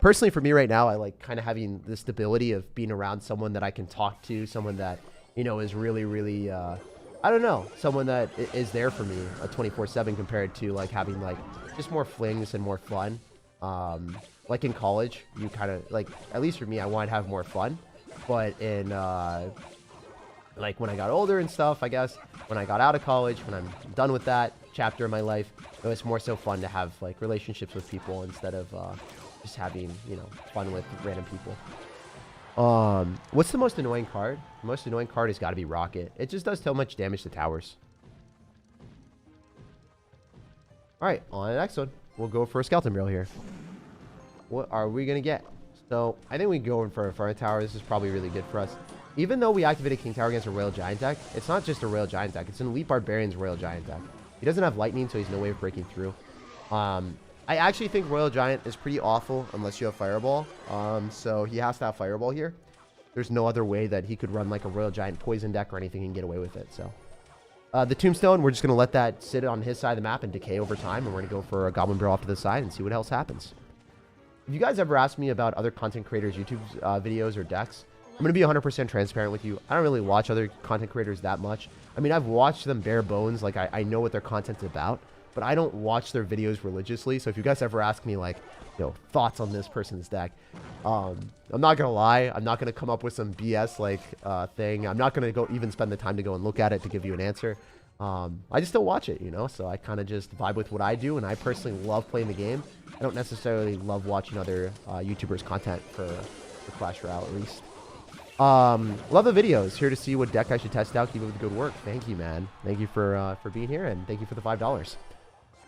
Personally for me right now, I like kind of having the stability of being around someone that I can talk to, someone that, you know, is really, really, I don't know, someone that is there for me 24/7 compared to like having like just more flings and more fun. Like in college, you kind of like, at least for me, I wanted to have more fun. But in like when I got older and stuff, I guess, when I got out of college, when I'm done with that chapter of my life, it was more so fun to have like relationships with people instead of just having, you know, fun with random people. What's the most annoying card? The most annoying card has got to be Rocket. It just does so much damage to towers. All right, on the next one, we'll go for a skeleton barrel here. What are we gonna get? So I think we can go in for a Inferno Tower. This is probably really good for us. Even though we activated King Tower against a Royal Giant deck, it's not just a Royal Giant deck. It's an Elite Barbarian's Royal Giant deck. He doesn't have lightning, so he's no way of breaking through. I actually think Royal Giant is pretty awful unless you have Fireball. So he has to have Fireball here. There's no other way that he could run like a Royal Giant poison deck or anything and get away with it. So the Tombstone, we're just going to let that sit on his side of the map and decay over time. And we're going to go for a Goblin Barrel off to the side and see what else happens. If you guys ever ask me about other content creators' YouTube videos or decks, I'm going to be 100% transparent with you. I don't really watch other content creators that much. I mean, I've watched them bare bones. Like, I know what their content's about, but I don't watch their videos religiously. So if you guys ever ask me, like, you know, thoughts on this person's deck, I'm not going to lie. I'm not going to come up with some BS, like, thing. I'm not going to go even spend the time to go and look at it to give you an answer. I just don't watch it, you know? So I kind of just vibe with what I do, and I personally love playing the game. I don't necessarily love watching other YouTubers' content for Clash Royale, at least. Love the videos. Here to see what deck I should test out. Keep up with the good work. Thank you, man. Thank you for being here, and thank you for the $5.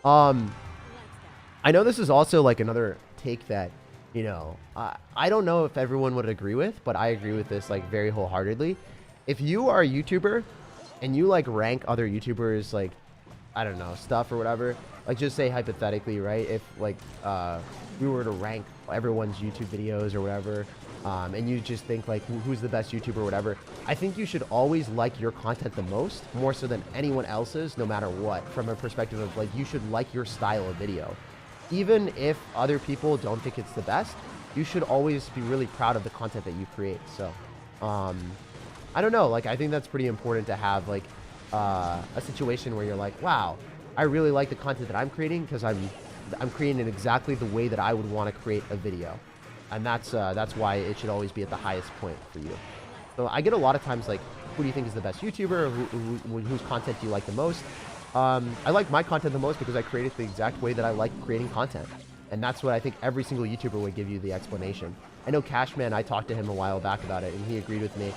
I know this is also like another take that, you know, I don't know if everyone would agree with, but I agree with this like very wholeheartedly. If you are a YouTuber and you like rank other YouTubers, like, I don't know, stuff or whatever, like just say hypothetically, right? If like we were to rank everyone's YouTube videos or whatever, and you just think like who's the best YouTuber or whatever, I think you should always like your content the most, more so than anyone else's, no matter what, from a perspective of like you should like your style of video. Even if other people don't think it's the best, you should always be really proud of the content that you create. So I don't know, like I think that's pretty important to have like a situation where you're like, wow, I really like the content that I'm creating because I'm creating it exactly the way that I would want to create a video. And that's why it should always be at the highest point for you. So I get a lot of times like, who do you think is the best YouTuber? Whose content do you like the most? I like my content the most because I create it the exact way that I like creating content. And that's what I think every single YouTuber would give you the explanation. I know Cashman, I talked to him a while back about it, and he agreed with me.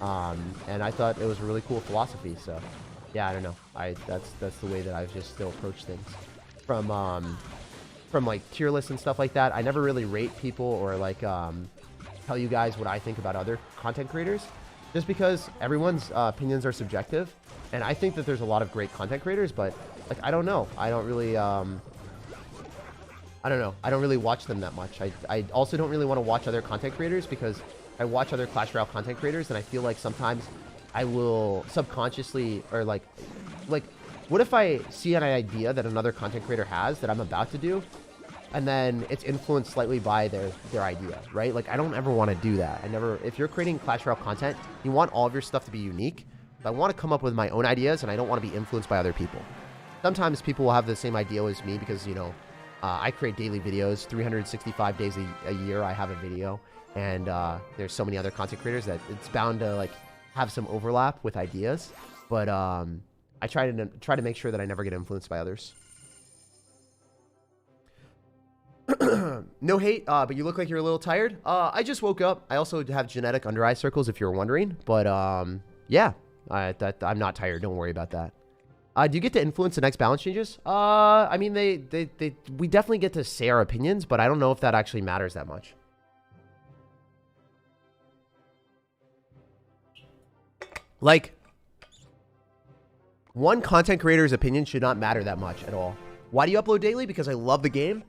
And I thought it was a really cool philosophy. So yeah, I don't know. That's the way that I've just still approached things. From like tier lists and stuff like that, I never really rate people or like tell you guys what I think about other content creators, just because everyone's opinions are subjective. And I think that there's a lot of great content creators, but like I don't know. I don't really I don't know. I don't really watch them that much. I also don't really want to watch other content creators because I watch other Clash Royale content creators and I feel like sometimes I will subconsciously or like what if I see an idea that another content creator has that I'm about to do, and then it's influenced slightly by their idea, right? Like I don't ever want to do that. If you're creating Clash Royale content, you want all of your stuff to be unique. I want to come up with my own ideas, and I don't want to be influenced by other people. Sometimes people will have the same idea as me because, you know, I create daily videos, 365 days a year I have a video. and there's so many other content creators that it's bound to like have some overlap with ideas. But I try to make sure that I never get influenced by others. No hate, but you look like you're a little tired. I just woke up. I also have genetic under eye circles, if you were wondering. But yeah, I'm not tired. Don't worry about that. Do you get to influence the next balance changes? I mean, we definitely get to say our opinions, but I don't know if that actually matters that much. Like, one content creator's opinion should not matter that much at all. Why do you upload daily? Because I love the game.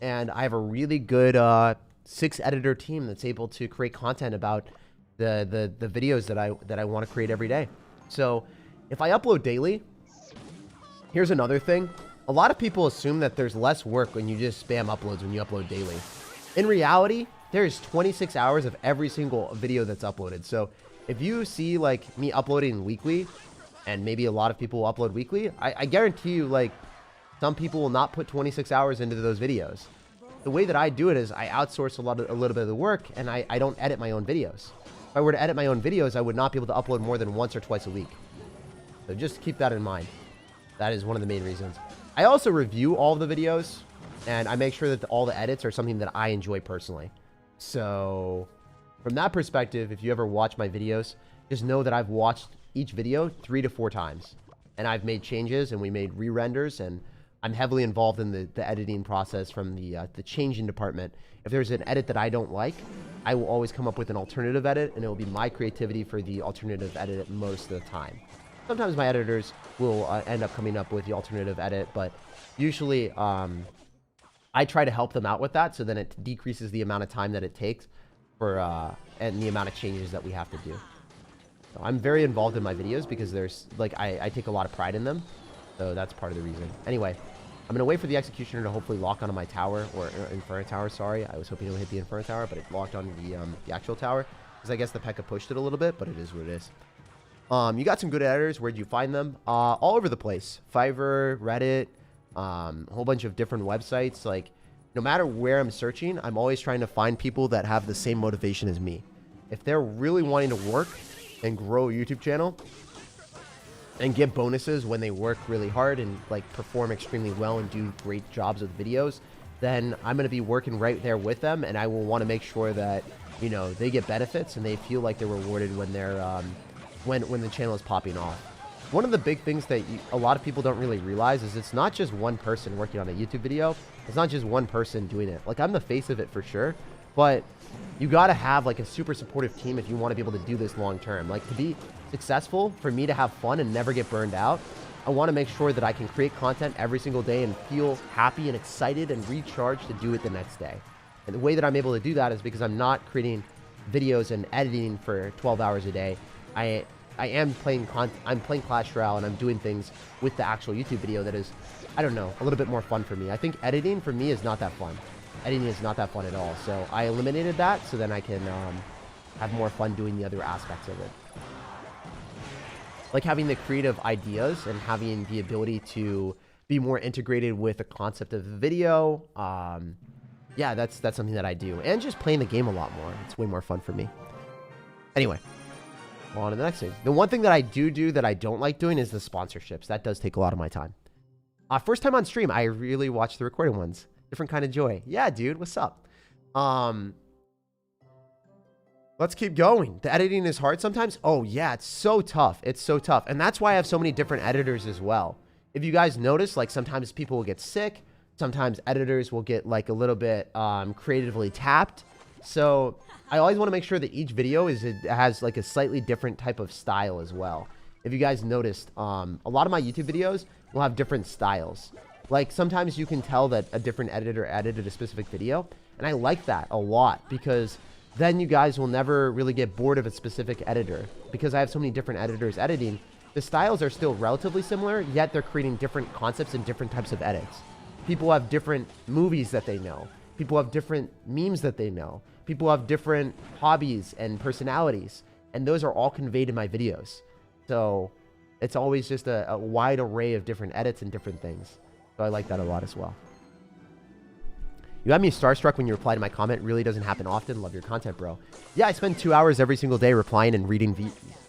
And I have a really good 6-editor team that's able to create content about the videos that I want to create every day. So if I upload daily, here's another thing. A lot of people assume that there's less work when you just spam uploads when you upload daily. In reality, there's 26 hours of every single video that's uploaded. So if you see like me uploading weekly, and maybe a lot of people will upload weekly, I guarantee you like some people will not put 26 hours into those videos. The way that I do it is I outsource a little bit of the work, and I don't edit my own videos. If I were to edit my own videos, I would not be able to upload more than once or twice a week. So just keep that in mind. That is one of the main reasons. I also review all of the videos, and I make sure that all the edits are something that I enjoy personally. So from that perspective, if you ever watch my videos, just know that I've watched each video 3 to 4 times. And I've made changes, and we made re-renders, and I'm heavily involved in the editing process from the changing department. If there's an edit that I don't like, I will always come up with an alternative edit, and it will be my creativity for the alternative edit most of the time. Sometimes my editors will end up coming up with the alternative edit, but usually I try to help them out with that, so then it decreases the amount of time that it takes for and the amount of changes that we have to do. So I'm very involved in my videos because there's like I take a lot of pride in them, so that's part of the reason. Anyway, I'm gonna wait for the executioner to hopefully lock onto my tower, or Inferno tower. Sorry, I was hoping it would hit the Inferno tower, but it locked onto the actual tower because I guess the P.E.K.K.A pushed it a little bit, but it is what it is. You got some good editors. Where'd you find them? All over the place. Fiverr, Reddit, a whole bunch of different websites. Like, no matter where I'm searching, I'm always trying to find people that have the same motivation as me. If they're really wanting to work and grow a YouTube channel and get bonuses when they work really hard and like perform extremely well and do great jobs with videos, then I'm going to be working right there with them, and I will want to make sure that, you know, they get benefits and they feel like they're rewarded when they're when the channel is popping off. One of the big things that a lot of people don't really realize is it's not just one person working on a YouTube video. It's not just one person doing it. Like, I'm the face of it for sure, but you got to have like a super supportive team if you want to be able to do this long term. Like, to be successful, for me to have fun and never get burned out, I want to make sure that I can create content every single day and feel happy and excited and recharged to do it the next day. And the way that I'm able to do that is because I'm not creating videos and editing for 12 hours a day. I am playing I'm playing Clash Royale, and I'm doing things with the actual YouTube video that is, I don't know, a little bit more fun for me. I think editing for me is not that fun. Editing is not that fun at all. So I eliminated that so then I can have more fun doing the other aspects of it. Like having the creative ideas and having the ability to be more integrated with the concept of the video. Yeah, that's something that I do. And just playing the game a lot more. It's way more fun for me. Anyway, on to the next thing. The one thing that I do that I don't like doing is the sponsorships. That does take a lot of my time. First time on stream, I really watch the recorded ones. Different kind of joy. Yeah, dude, what's up? Let's keep going. The editing is hard sometimes. Oh yeah, it's so tough. It's so tough. And that's why I have so many different editors as well. If you guys notice, like sometimes people will get sick. Sometimes editors will get like a little bit creatively tapped. So I always want to make sure that each video has like a slightly different type of style as well. If you guys noticed, a lot of my YouTube videos will have different styles. Like sometimes you can tell that a different editor edited a specific video. And I like that a lot because then you guys will never really get bored of a specific editor. Because I have so many different editors editing, the styles are still relatively similar, yet they're creating different concepts and different types of edits. People have different movies that they know. People have different memes that they know. People have different hobbies and personalities. And those are all conveyed in my videos. So it's always just a wide array of different edits and different things. So I like that a lot as well. You had me starstruck when you replied to my comment. Really doesn't happen often. Love your content, bro. Yeah, I spend 2 hours every single day replying and reading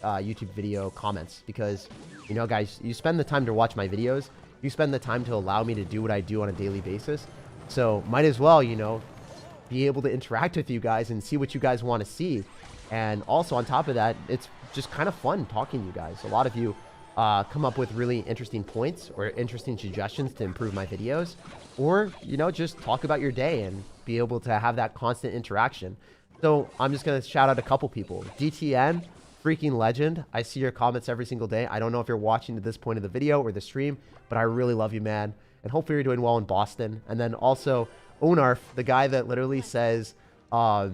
YouTube video comments because, you know, guys, you spend the time to watch my videos. You spend the time to allow me to do what I do on a daily basis. So might as well, you know, be able to interact with you guys and see what you guys want to see. And also on top of that, it's just kind of fun talking to you guys. A lot of you come up with really interesting points or interesting suggestions to improve my videos, or, you know, just talk about your day and be able to have that constant interaction. So I'm just going to shout out a couple people. DTN, freaking legend. I see your comments every single day. I don't know if you're watching at this point of the video or the stream, but I really love you, man. And hopefully you're doing well in Boston. And then also Onarf, the guy that literally says, I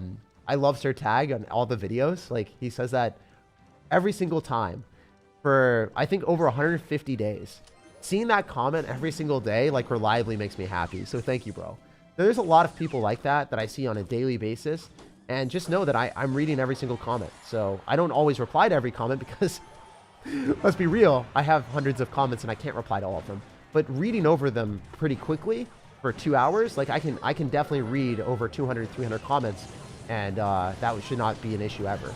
love SirTag on all the videos. Like, he says that every single time for, I think, over 150 days. Seeing that comment every single day, like, reliably makes me happy. So thank you, bro. There's a lot of people like that I see on a daily basis. And just know that I'm reading every single comment. So I don't always reply to every comment because, let's be real, I have hundreds of comments and I can't reply to all of them. But reading over them pretty quickly for 2 hours, like, I can definitely read over 200, 300 comments. And that should not be an issue ever.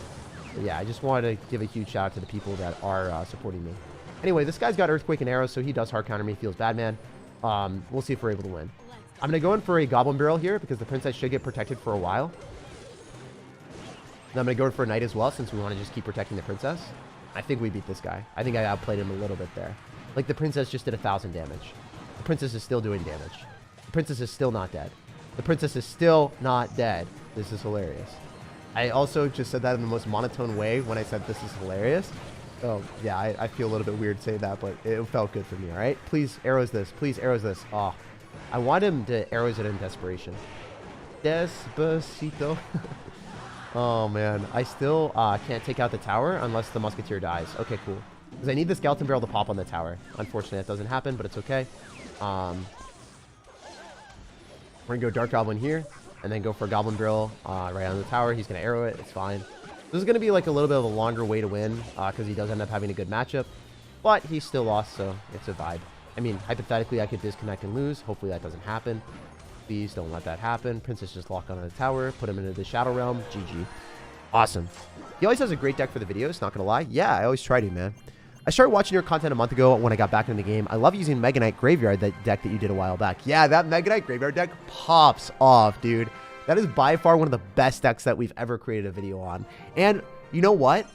So yeah, I just wanted to give a huge shout out to the people that are supporting me. Anyway, this guy's got Earthquake and Arrows, so he does hard counter me. Feels bad, man. We'll see if we're able to win. I'm going to go in for a Goblin Barrel here because the Princess should get protected for a while. And I'm going to go in for a Knight as well since we want to just keep protecting the Princess. I think we beat this guy. I think I outplayed him a little bit there. Like, the Princess just did 1,000 damage. The Princess is still doing damage. The Princess is still not dead. The Princess is still not dead. This is hilarious. I also just said that in the most monotone way when I said this is hilarious. Oh, yeah, I feel a little bit weird saying that, but it felt good for me, all right? Please arrows this. Please arrows this. Oh, I want him to arrows it in desperation. Despacito. Oh, man. I still can't take out the tower unless the Musketeer dies. Okay, cool. Because I need the Skeleton Barrel to pop on the tower. Unfortunately, that doesn't happen, but it's okay. We're going to go Dark Goblin here, and then go for a Goblin Barrel right on the tower. He's going to arrow it. It's fine. This is going to be like a little bit of a longer way to win because he does end up having a good matchup. But he still lost, so it's a vibe. I mean, hypothetically, I could disconnect and lose. Hopefully that doesn't happen. Please don't let that happen. Princess just lock onto the tower. Put him into the Shadow Realm. GG. Awesome. He always has a great deck for the videos, not going to lie. Yeah, I always try to, man. I started watching your content a month ago when I got back into the game. I love using Mega Knight Graveyard, that deck that you did a while back. Yeah, that Mega Knight Graveyard deck pops off, dude. That is by far one of the best decks that we've ever created a video on. And you know what?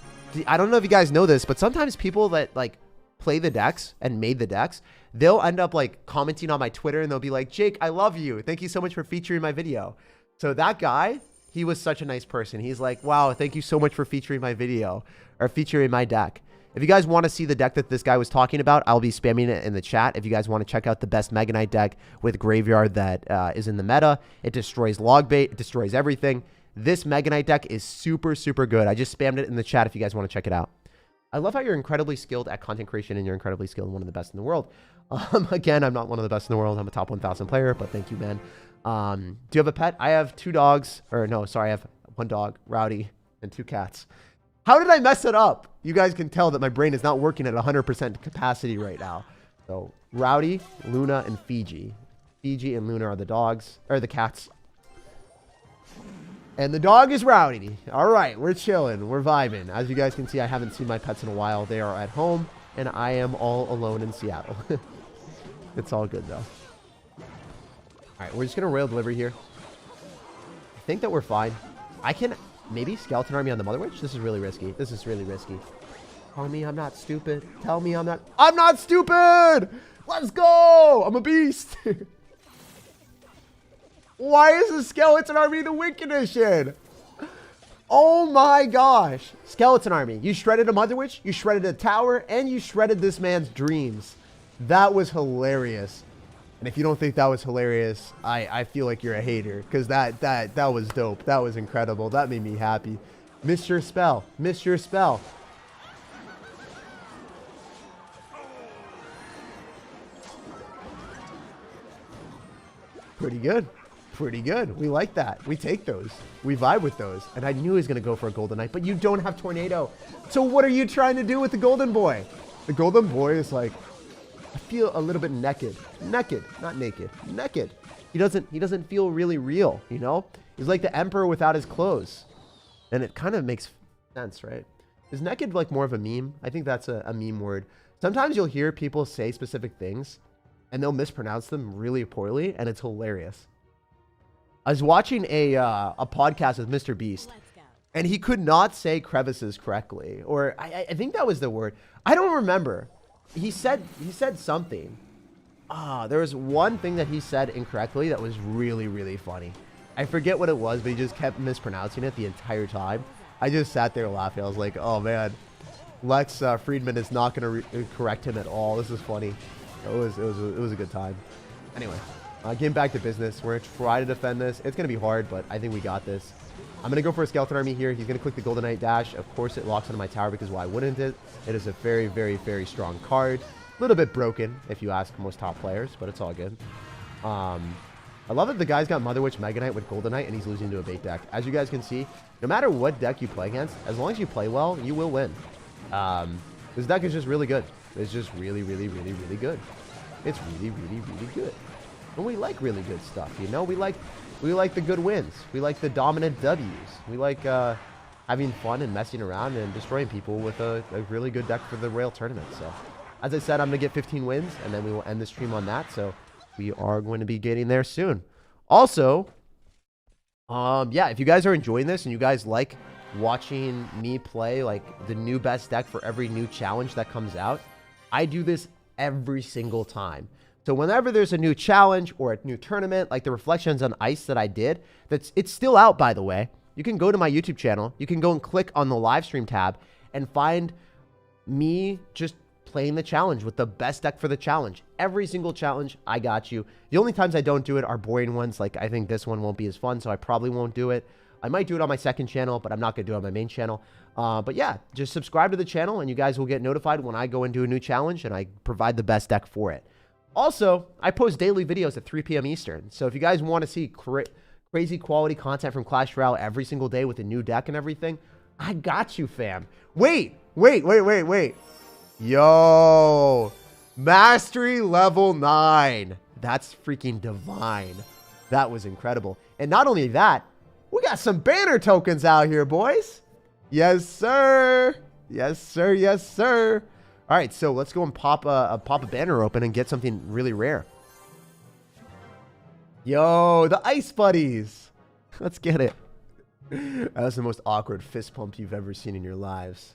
I don't know if you guys know this, but sometimes people that, like, play the decks and made the decks, they'll end up, like, commenting on my Twitter and they'll be like, Jake, I love you. Thank you so much for featuring my video. So that guy, he was such a nice person. He's like, wow, thank you so much for featuring my video or featuring my deck. If you guys want to see the deck that this guy was talking about, I'll be spamming it in the chat. If you guys want to check out the best Mega Knight deck with Graveyard that is in the meta, it destroys log bait, it destroys everything. This Mega Knight deck is super, super good. I just spammed it in the chat if you guys want to check it out. I love how you're incredibly skilled at content creation and you're incredibly skilled and one of the best in the world. Again, I'm not one of the best in the world. I'm a top 1,000 player, but thank you, man. Do you have a pet? I have 2 dogs. Or no, sorry, I have 1 dog, Rowdy, and 2 cats. How did I mess it up? You guys can tell that my brain is not working at 100% capacity right now. So, Rowdy, Luna, and Fiji. Fiji and Luna are the dogs, or the cats. And the dog is Rowdy. All right, we're chilling. We're vibing. As you guys can see, I haven't seen my pets in a while. They are at home, and I am all alone in Seattle. It's all good, though. All right, we're just going to Royal Delivery here. I think that we're fine. I can maybe Skeleton Army on the Mother Witch. This is really risky. This is really risky. Tell me I'm not stupid. Tell me I'm not stupid! Let's go! I'm a beast! Why is the Skeleton Army the win condition? Oh my gosh. Skeleton Army. You shredded a Mother Witch, you shredded a tower, and you shredded this man's dreams. That was hilarious. And if you don't think that was hilarious, I feel like you're a hater. Because that was dope. That was incredible. That made me happy. Missed your spell. Missed your spell. Pretty good. Pretty good. We like that. We take those. We vibe with those. And I knew he was going to go for a Golden Knight, but you don't have Tornado. So what are you trying to do with the Golden Boy? The Golden Boy is like, I feel a little bit naked. Naked. Not naked. Naked. he doesn't feel really real, you know? He's like the emperor without his clothes. And it kind of makes sense, right? Is naked like more of a meme? I think that's a meme word. Sometimes you'll hear people say specific things and they'll mispronounce them really poorly, and it's hilarious. I was watching a podcast with Mr. Beast, and he could not say crevices correctly, or I think that was the word. I don't remember. He said something. There was one thing that he said incorrectly that was really, really funny. I forget what it was, but he just kept mispronouncing it the entire time. I just sat there laughing. I was like, oh man, Lex Friedman is not going to correct him at all. This is funny. It was a good time. Anyway, getting back to business. We're going to try to defend this. It's going to be hard, but I think we got this. I'm going to go for a skeleton army here. He's going to click the Golden Knight dash. Of course, it locks onto my tower because why wouldn't it? It is a very, very, very strong card. A little bit broken, if you ask most top players, but it's all good. I love that the guy's got Mother Witch Mega Knight with Golden Knight, and he's losing to a bait deck. As you guys can see, no matter what deck you play against, as long as you play well, you will win. This deck is just really good. It's just really, really, really, really good. It's really, really, really good. And we like really good stuff, you know? We like the good wins. We like the dominant W's. We like having fun and messing around and destroying people with a really good deck for the Royale tournament. So, as I said, I'm going to get 15 wins, and then we will end the stream on that. So, we are going to be getting there soon. Also, yeah, if you guys are enjoying this and you guys like watching me play like the new best deck for every new challenge that comes out, I do this every single time. So whenever there's a new challenge or a new tournament, like the Reflections on Ice that I did, it's still out, by the way. You can go to my YouTube channel. You can go and click on the live stream tab and find me just playing the challenge with the best deck for the challenge. Every single challenge, I got you. The only times I don't do it are boring ones. Like I think this one won't be as fun, so I probably won't do it. I might do it on my second channel, but I'm not going to do it on my main channel. But yeah, just subscribe to the channel and you guys will get notified when I go and do a new challenge and I provide the best deck for it. Also, I post daily videos at 3 p.m. Eastern. So if you guys want to see crazy quality content from Clash Royale every single day with a new deck and everything, I got you, fam. Wait. Yo, Mastery level 9. That's freaking divine. That was incredible. And not only that, we got some banner tokens out here, boys. Yes, sir. Yes, sir. Yes, sir. All right, so let's go and pop a banner open and get something really rare. Yo, the Ice Buddies. Let's get it. That was the most awkward fist pump you've ever seen in your lives.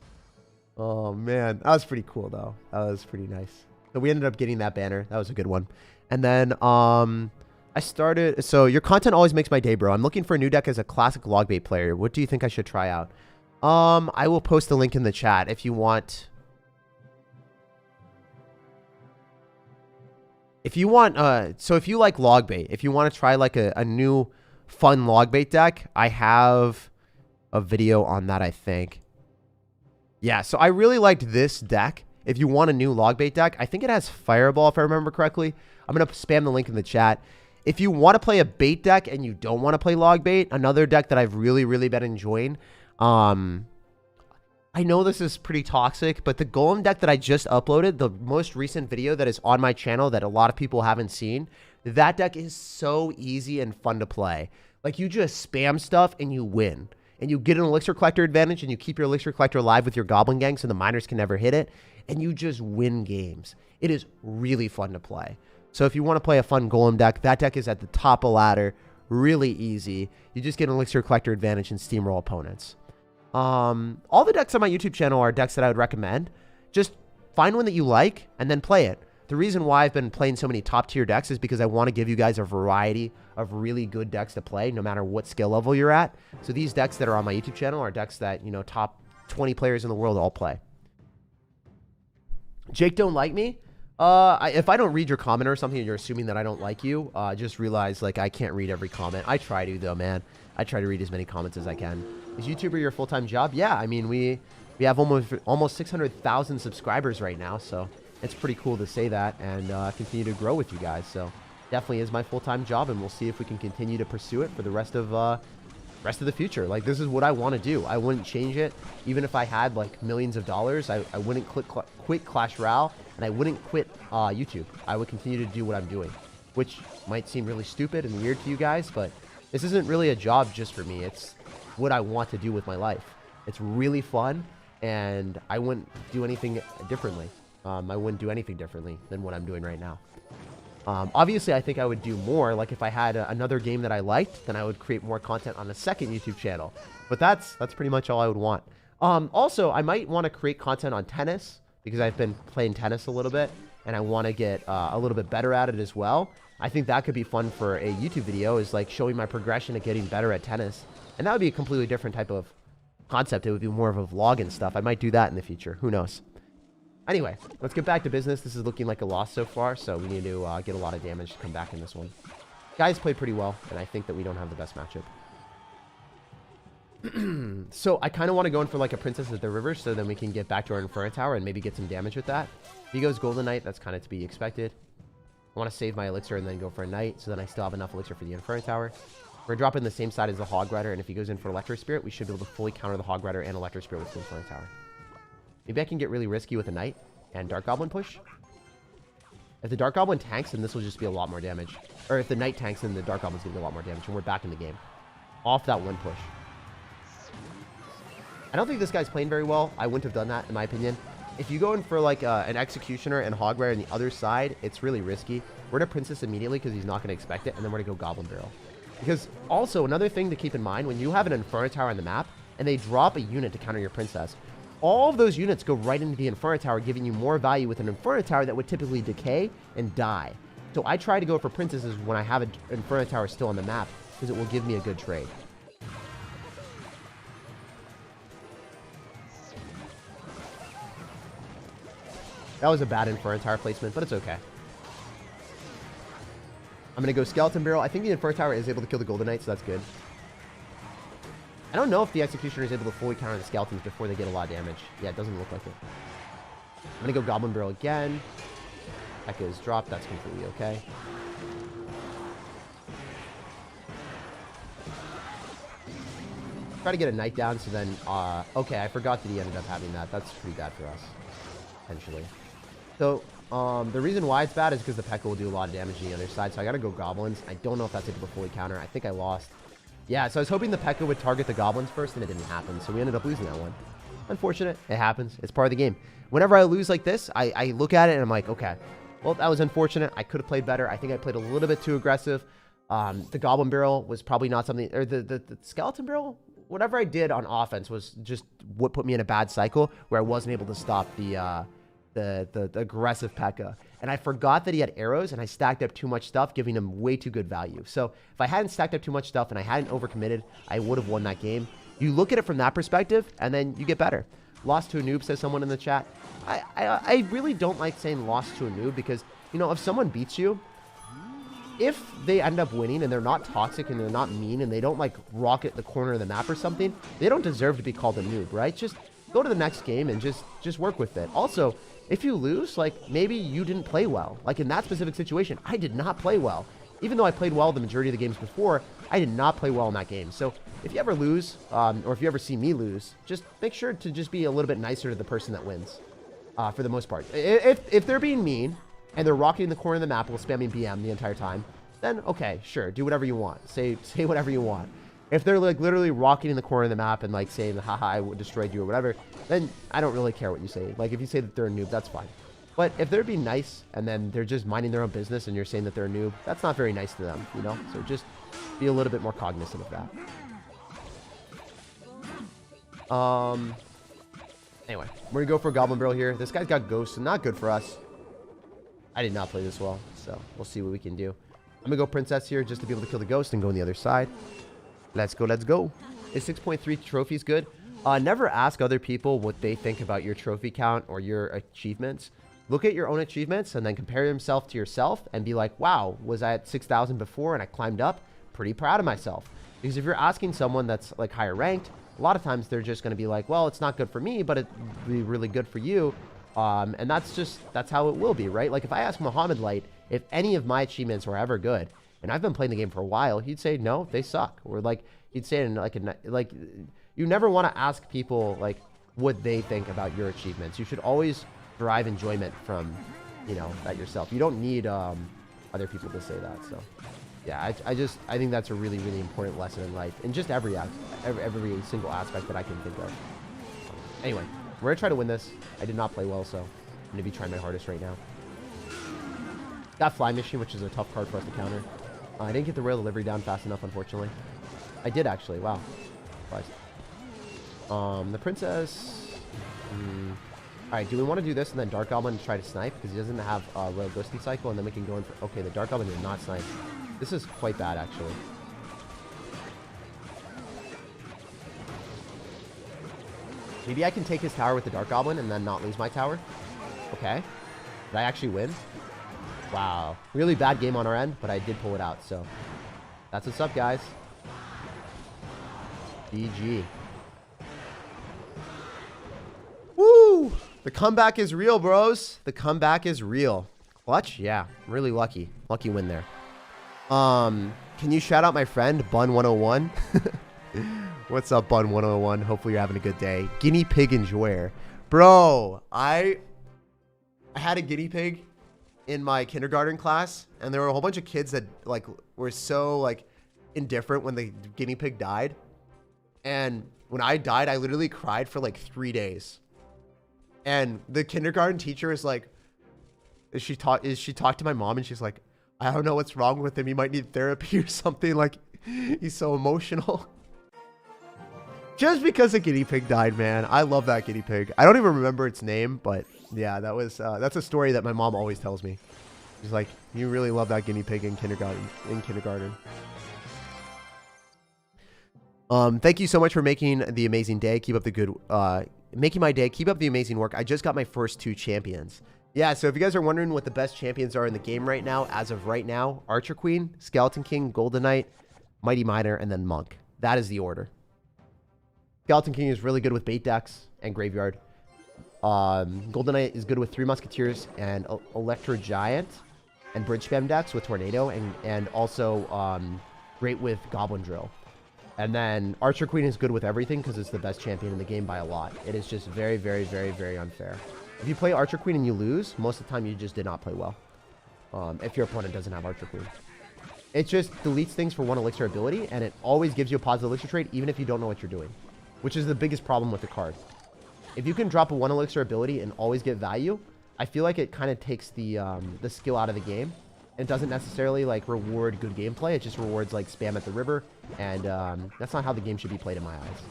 Oh, man. That was pretty cool, though. That was pretty nice. So we ended up getting that banner. That was a good one. And then I started... So your content always makes my day, bro. I'm looking for a new deck as a classic logbait player. What do you think I should try out? I will post the link in the chat if you want... If you want... so if you like logbait, if you want to try like a new fun logbait deck, I have a video on that, I think. Yeah, so I really liked this deck. If you want a new logbait deck, I think it has Fireball, if I remember correctly. I'm going to spam the link in the chat. If you want to play a bait deck and you don't want to play logbait, another deck that I've really, really been enjoying. I know this is pretty toxic, but the Golem deck that I just uploaded, the most recent video that is on my channel that a lot of people haven't seen, that deck is so easy and fun to play. Like, you just spam stuff and you win. And you get an Elixir Collector advantage and you keep your Elixir Collector alive with your Goblin Gang so the miners can never hit it. And you just win games. It is really fun to play. So if you want to play a fun Golem deck, that deck is at the top of the ladder. Really easy. You just get an Elixir Collector advantage and steamroll opponents. All the decks on my YouTube channel are decks that I would recommend. Just find one that you like and then play it. The reason why I've been playing so many top tier decks is because I want to give you guys a variety of really good decks to play no matter what skill level you're at. So these decks that are on my YouTube channel are decks that, you know, top 20 players in the world all play. Jake don't like me? If I don't read your comment or something and you're assuming that I don't like you, just realize, like, I can't read every comment. I try to, though, man. I try to read as many comments as I can. Is YouTuber your full-time job? Yeah, I mean, we have almost 600,000 subscribers right now, so it's pretty cool to say that and continue to grow with you guys. So definitely is my full-time job, and we'll see if we can continue to pursue it for the rest of the future. Like, this is what I want to do. I wouldn't change it. Even if I had like millions of dollars, I wouldn't quit Clash Royale, and I wouldn't quit YouTube. I would continue to do what I'm doing. which might seem really stupid and weird to you guys, but this isn't really a job just for me. It's what I want to do with my life. It's really fun, and I wouldn't do anything differently. I wouldn't do anything differently than what I'm doing right now. Obviously, I think I would do more. Like, if I had another game that I liked, then I would create more content on a second YouTube channel. But that's pretty much all I would want. Also, I might want to create content on tennis, because I've been playing tennis a little bit, and I want to get a little bit better at it as well. I think that could be fun for a YouTube video, is like showing my progression of getting better at tennis. And that would be a completely different type of concept. It would be more of a vlog and stuff. I might do that in the future. Who knows? Anyway, let's get back to business. This is looking like a loss so far, so we need to get a lot of damage to come back in this one. Guys played pretty well, and I think that we don't have the best matchup. So I kind of want to go in for like a Princess of the River, so then we can get back to our Inferno Tower and maybe get some damage with that. If he goes Golden Knight, that's kind of to be expected. I want to save my Elixir and then go for a Knight, so then I still have enough Elixir for the Inferno Tower. We're dropping the same side as the Hog Rider, and if he goes in for Electro Spirit, we should be able to fully counter the Hog Rider and Electro Spirit with the Inferno Tower. Maybe I can get really risky with a Knight and Dark Goblin push. If the Dark Goblin tanks, then this will just be a lot more damage. Or if the Knight tanks, then the Dark Goblin's going to be a lot more damage, and we're back in the game. Off that one push. I don't think this guy's playing very well. I wouldn't have done that, in my opinion. If you go in for like an Executioner and Hog Rider on the other side, it's really risky. We're going to Princess immediately because he's not going to expect it, and then we're going to go Goblin Barrel. Because also, another thing to keep in mind, when you have an Inferno Tower on the map, and they drop a unit to counter your Princess, all of those units go right into the Inferno Tower, giving you more value with an Inferno Tower that would typically decay and die. So I try to go for Princesses when I have an Inferno Tower still on the map, because it will give me a good trade. That was a bad Inferno Tower placement, but it's okay. I'm going to go Skeleton Barrel. I think the Inferno Tower is able to kill the Golden Knight, so that's good. I don't know if the Executioner is able to fully counter the Skeletons before they get a lot of damage. Yeah, it doesn't look like it. I'm going to go Goblin Barrel again. Echo is dropped. That's completely okay. Try to get a Knight down, so then... okay, I forgot that he ended up having that. That's pretty bad for us, potentially. So, the reason why it's bad is because the P.E.K.K.A. will do a lot of damage on the other side, so I gotta go Goblins. I don't know if that's able to fully counter. I think I lost. Yeah, so I was hoping the P.E.K.K.A. would target the Goblins first, and it didn't happen, so we ended up losing that one. Unfortunate. It happens. It's part of the game. Whenever I lose like this, I look at it, and I'm like, okay, well, that was unfortunate. I could have played better. I think I played a little bit too aggressive. The Goblin Barrel was probably not something... Or the Skeleton Barrel? Whatever I did on offense was just what put me in a bad cycle, where I wasn't able to stop the aggressive P.E.K.K.A. And I forgot that he had arrows, and I stacked up too much stuff, giving him way too good value. So if I hadn't stacked up too much stuff and I hadn't overcommitted, I would have won that game. You look at it from that perspective, and then you get better. Lost to a noob, says someone in the chat. I really don't like saying lost to a noob, because, you know, if someone beats you, if they end up winning and they're not toxic and they're not mean and they don't like rocket the corner of the map or something, they don't deserve to be called a noob, right? Just go to the next game and just work with it. Also, if you lose, like, if you didn't play well, like in that specific situation, I did not play well. Even though I played well the majority of the games before, I did not play well in that game. So if you ever lose, or if you ever see me lose, just make sure to just be a little bit nicer to the person that wins, for the most part. If they're being mean and they're rocketing the corner of the map while spamming BM the entire time, then okay, sure, do whatever you want. Say whatever you want. If they're like literally rocketing the corner of the map and like saying, haha, I destroyed you or whatever, then I don't really care what you say. Like if you say that they're a noob, that's fine. But if they're being nice and then they're just minding their own business and you're saying that they're a noob, that's not very nice to them, you know? So just be a little bit more cognizant of that. Anyway, we're gonna go for a Goblin Barrel here. This guy's got Ghosts, so not good for us. I did not play this well, so we'll see what we can do. I'm gonna go Princess here just to be able to kill the Ghost and go on the other side. Let's go, let's go. Is 6.3 trophies good? Never ask other people what they think about your trophy count or your achievements. Look at your own achievements and then compare yourself to yourself and be like, wow, was I at 6,000 before and I climbed up? Pretty proud of myself. Because if you're asking someone that's like higher ranked, a lot of times they're just going to be like, well, it's not good for me, but it'd be really good for you. And that's how it will be, right? Like if I ask Muhammad Light if any of my achievements were ever good, and I've been playing the game for a while, he'd say, no, they suck. Or like, he'd say in like, you never want to ask people like what they think about your achievements. You should always derive enjoyment from, you know, that yourself. You don't need, other people to say that. So yeah, I think that's a really, really important lesson in life, in just every single aspect that I can think of. Anyway, we're gonna try to win this. I did not play well, so I'm gonna be trying my hardest right now. Got Fly Machine, which is a tough card for us to counter. I didn't get the Royal Delivery down fast enough, unfortunately. I did, actually. Wow. Surprised. The Princess... Alright, do we want to do this and then Dark Goblin try to snipe? Because he doesn't have Royal Ghosting Cycle, and then we can go in for... Okay, the Dark Goblin did not snipe. This is quite bad, actually. Maybe I can take his tower with the Dark Goblin and then not lose my tower. Okay. Did I actually win? Wow. Really bad game on our end, but I did pull it out, so... That's what's up, guys. GG. Woo! The comeback is real, bros. The comeback is real. Clutch? Yeah. Really lucky. Lucky win there. Can you shout out my friend, Bun101? What's up, Bun101? Hopefully you're having a good day. Guinea pig enjoyer. Bro, I had a guinea pig in my kindergarten class, and there were a whole bunch of kids that like were so like indifferent when the guinea pig died. And when I died, I literally cried for like 3 days. And the kindergarten teacher is like, she talked to my mom, and she's like, I don't know what's wrong with him. He might need therapy or something. Like, he's so emotional. Just because a guinea pig died, man. I love that guinea pig. I don't even remember its name, but yeah, that was that's a story that my mom always tells me. She's like, you really love that guinea pig in kindergarten. Thank you so much for making the amazing day. Keep up the good making my day. Keep up the amazing work. I just got my first 2 champions. Yeah, so if you guys are wondering what the best champions are in the game right now, as of right now, Archer Queen, Skeleton King, Golden Knight, Mighty Miner, and then Monk. That is the order. Skeleton King is really good with bait decks and graveyard. Golden Knight is good with 3 Musketeers and Electro Giant and Bridge Spam decks with Tornado, and also great with Goblin Drill. And then Archer Queen is good with everything because it's the best champion in the game by a lot. It is just very, very, very, very unfair. If you play Archer Queen and you lose, most of the time you just did not play well. If your opponent doesn't have Archer Queen. It just deletes things for 1 elixir ability, and it always gives you a positive elixir trade even if you don't know what you're doing. Which is the biggest problem with the card. If you can drop a 1 elixir ability and always get value, I feel like it kind of takes the skill out of the game. It doesn't necessarily like reward good gameplay. It just rewards like spam at the river, and that's not how the game should be played in my eyes.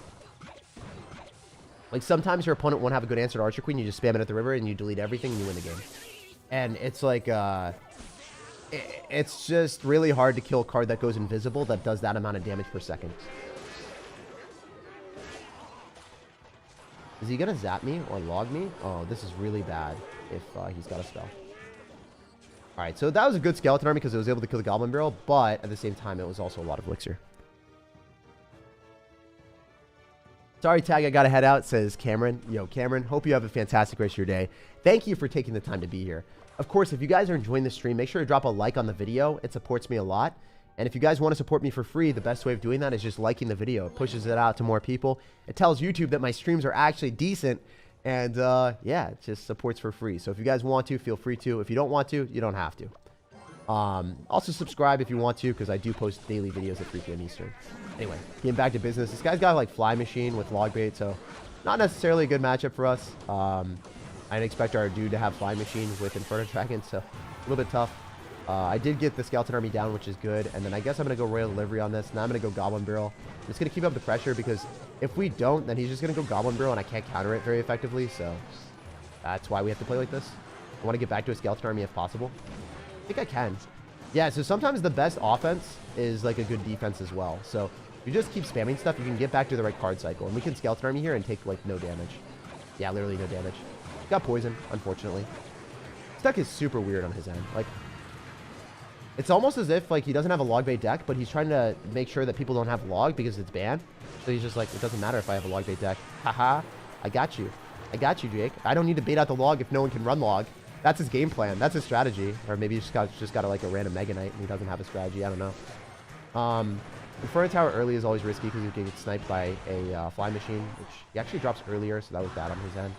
Like sometimes your opponent won't have a good answer to Archer Queen. You just spam it at the river and you delete everything and you win the game. And it's like it's just really hard to kill a card that goes invisible that does that amount of damage per second. Is he gonna zap me or log me? Oh, this is really bad if he's got a spell. Alright, so that was a good skeleton army because it was able to kill the Goblin Barrel, but at the same time, it was also a lot of elixir. Sorry, Tag, I gotta head out, says Cameron. Yo, Cameron, hope you have a fantastic rest of your day. Thank you for taking the time to be here. Of course, if you guys are enjoying the stream, make sure to drop a like on the video. It supports me a lot. And if you guys want to support me for free, the best way of doing that is just liking the video. It pushes it out to more people. It tells YouTube that my streams are actually decent. And yeah, it just supports for free. So if you guys want to, feel free to. If you don't want to, you don't have to. Also subscribe if you want to, because I do post daily videos at 3 p.m. Eastern. Anyway, getting back to business. This guy's got like Fly Machine with Log Bait, so not necessarily a good matchup for us. I didn't expect our dude to have Fly Machine with Inferno Dragon, so a little bit tough. I did get the Skeleton Army down, which is good. And then I guess I'm going to go Royal Delivery on this. Now I'm going to go Goblin Barrel. I'm just going to keep up the pressure because if we don't, then he's just going to go Goblin Barrel and I can't counter it very effectively. So that's why we have to play like this. I want to get back to a Skeleton Army if possible. I think I can. Yeah, so sometimes the best offense is like a good defense as well. So if you just keep spamming stuff, you can get back to the right card cycle. And we can Skeleton Army here and take like no damage. Yeah, literally no damage. Got poison, unfortunately. This deck is super weird on his end. Like, it's almost as if like he doesn't have a log bait deck, but he's trying to make sure that people don't have log because it's banned. So he's just like, it doesn't matter if I have a log bait deck. Haha, I got you. I got you, Jake. I don't need to bait out the log if no one can run log. That's his game plan. That's his strategy. Or maybe he's just got like a random Mega Knight and he doesn't have a strategy. I don't know. Inferno Tower early is always risky because you can get sniped by a Fly Machine, which he actually drops earlier, so that was bad on his end.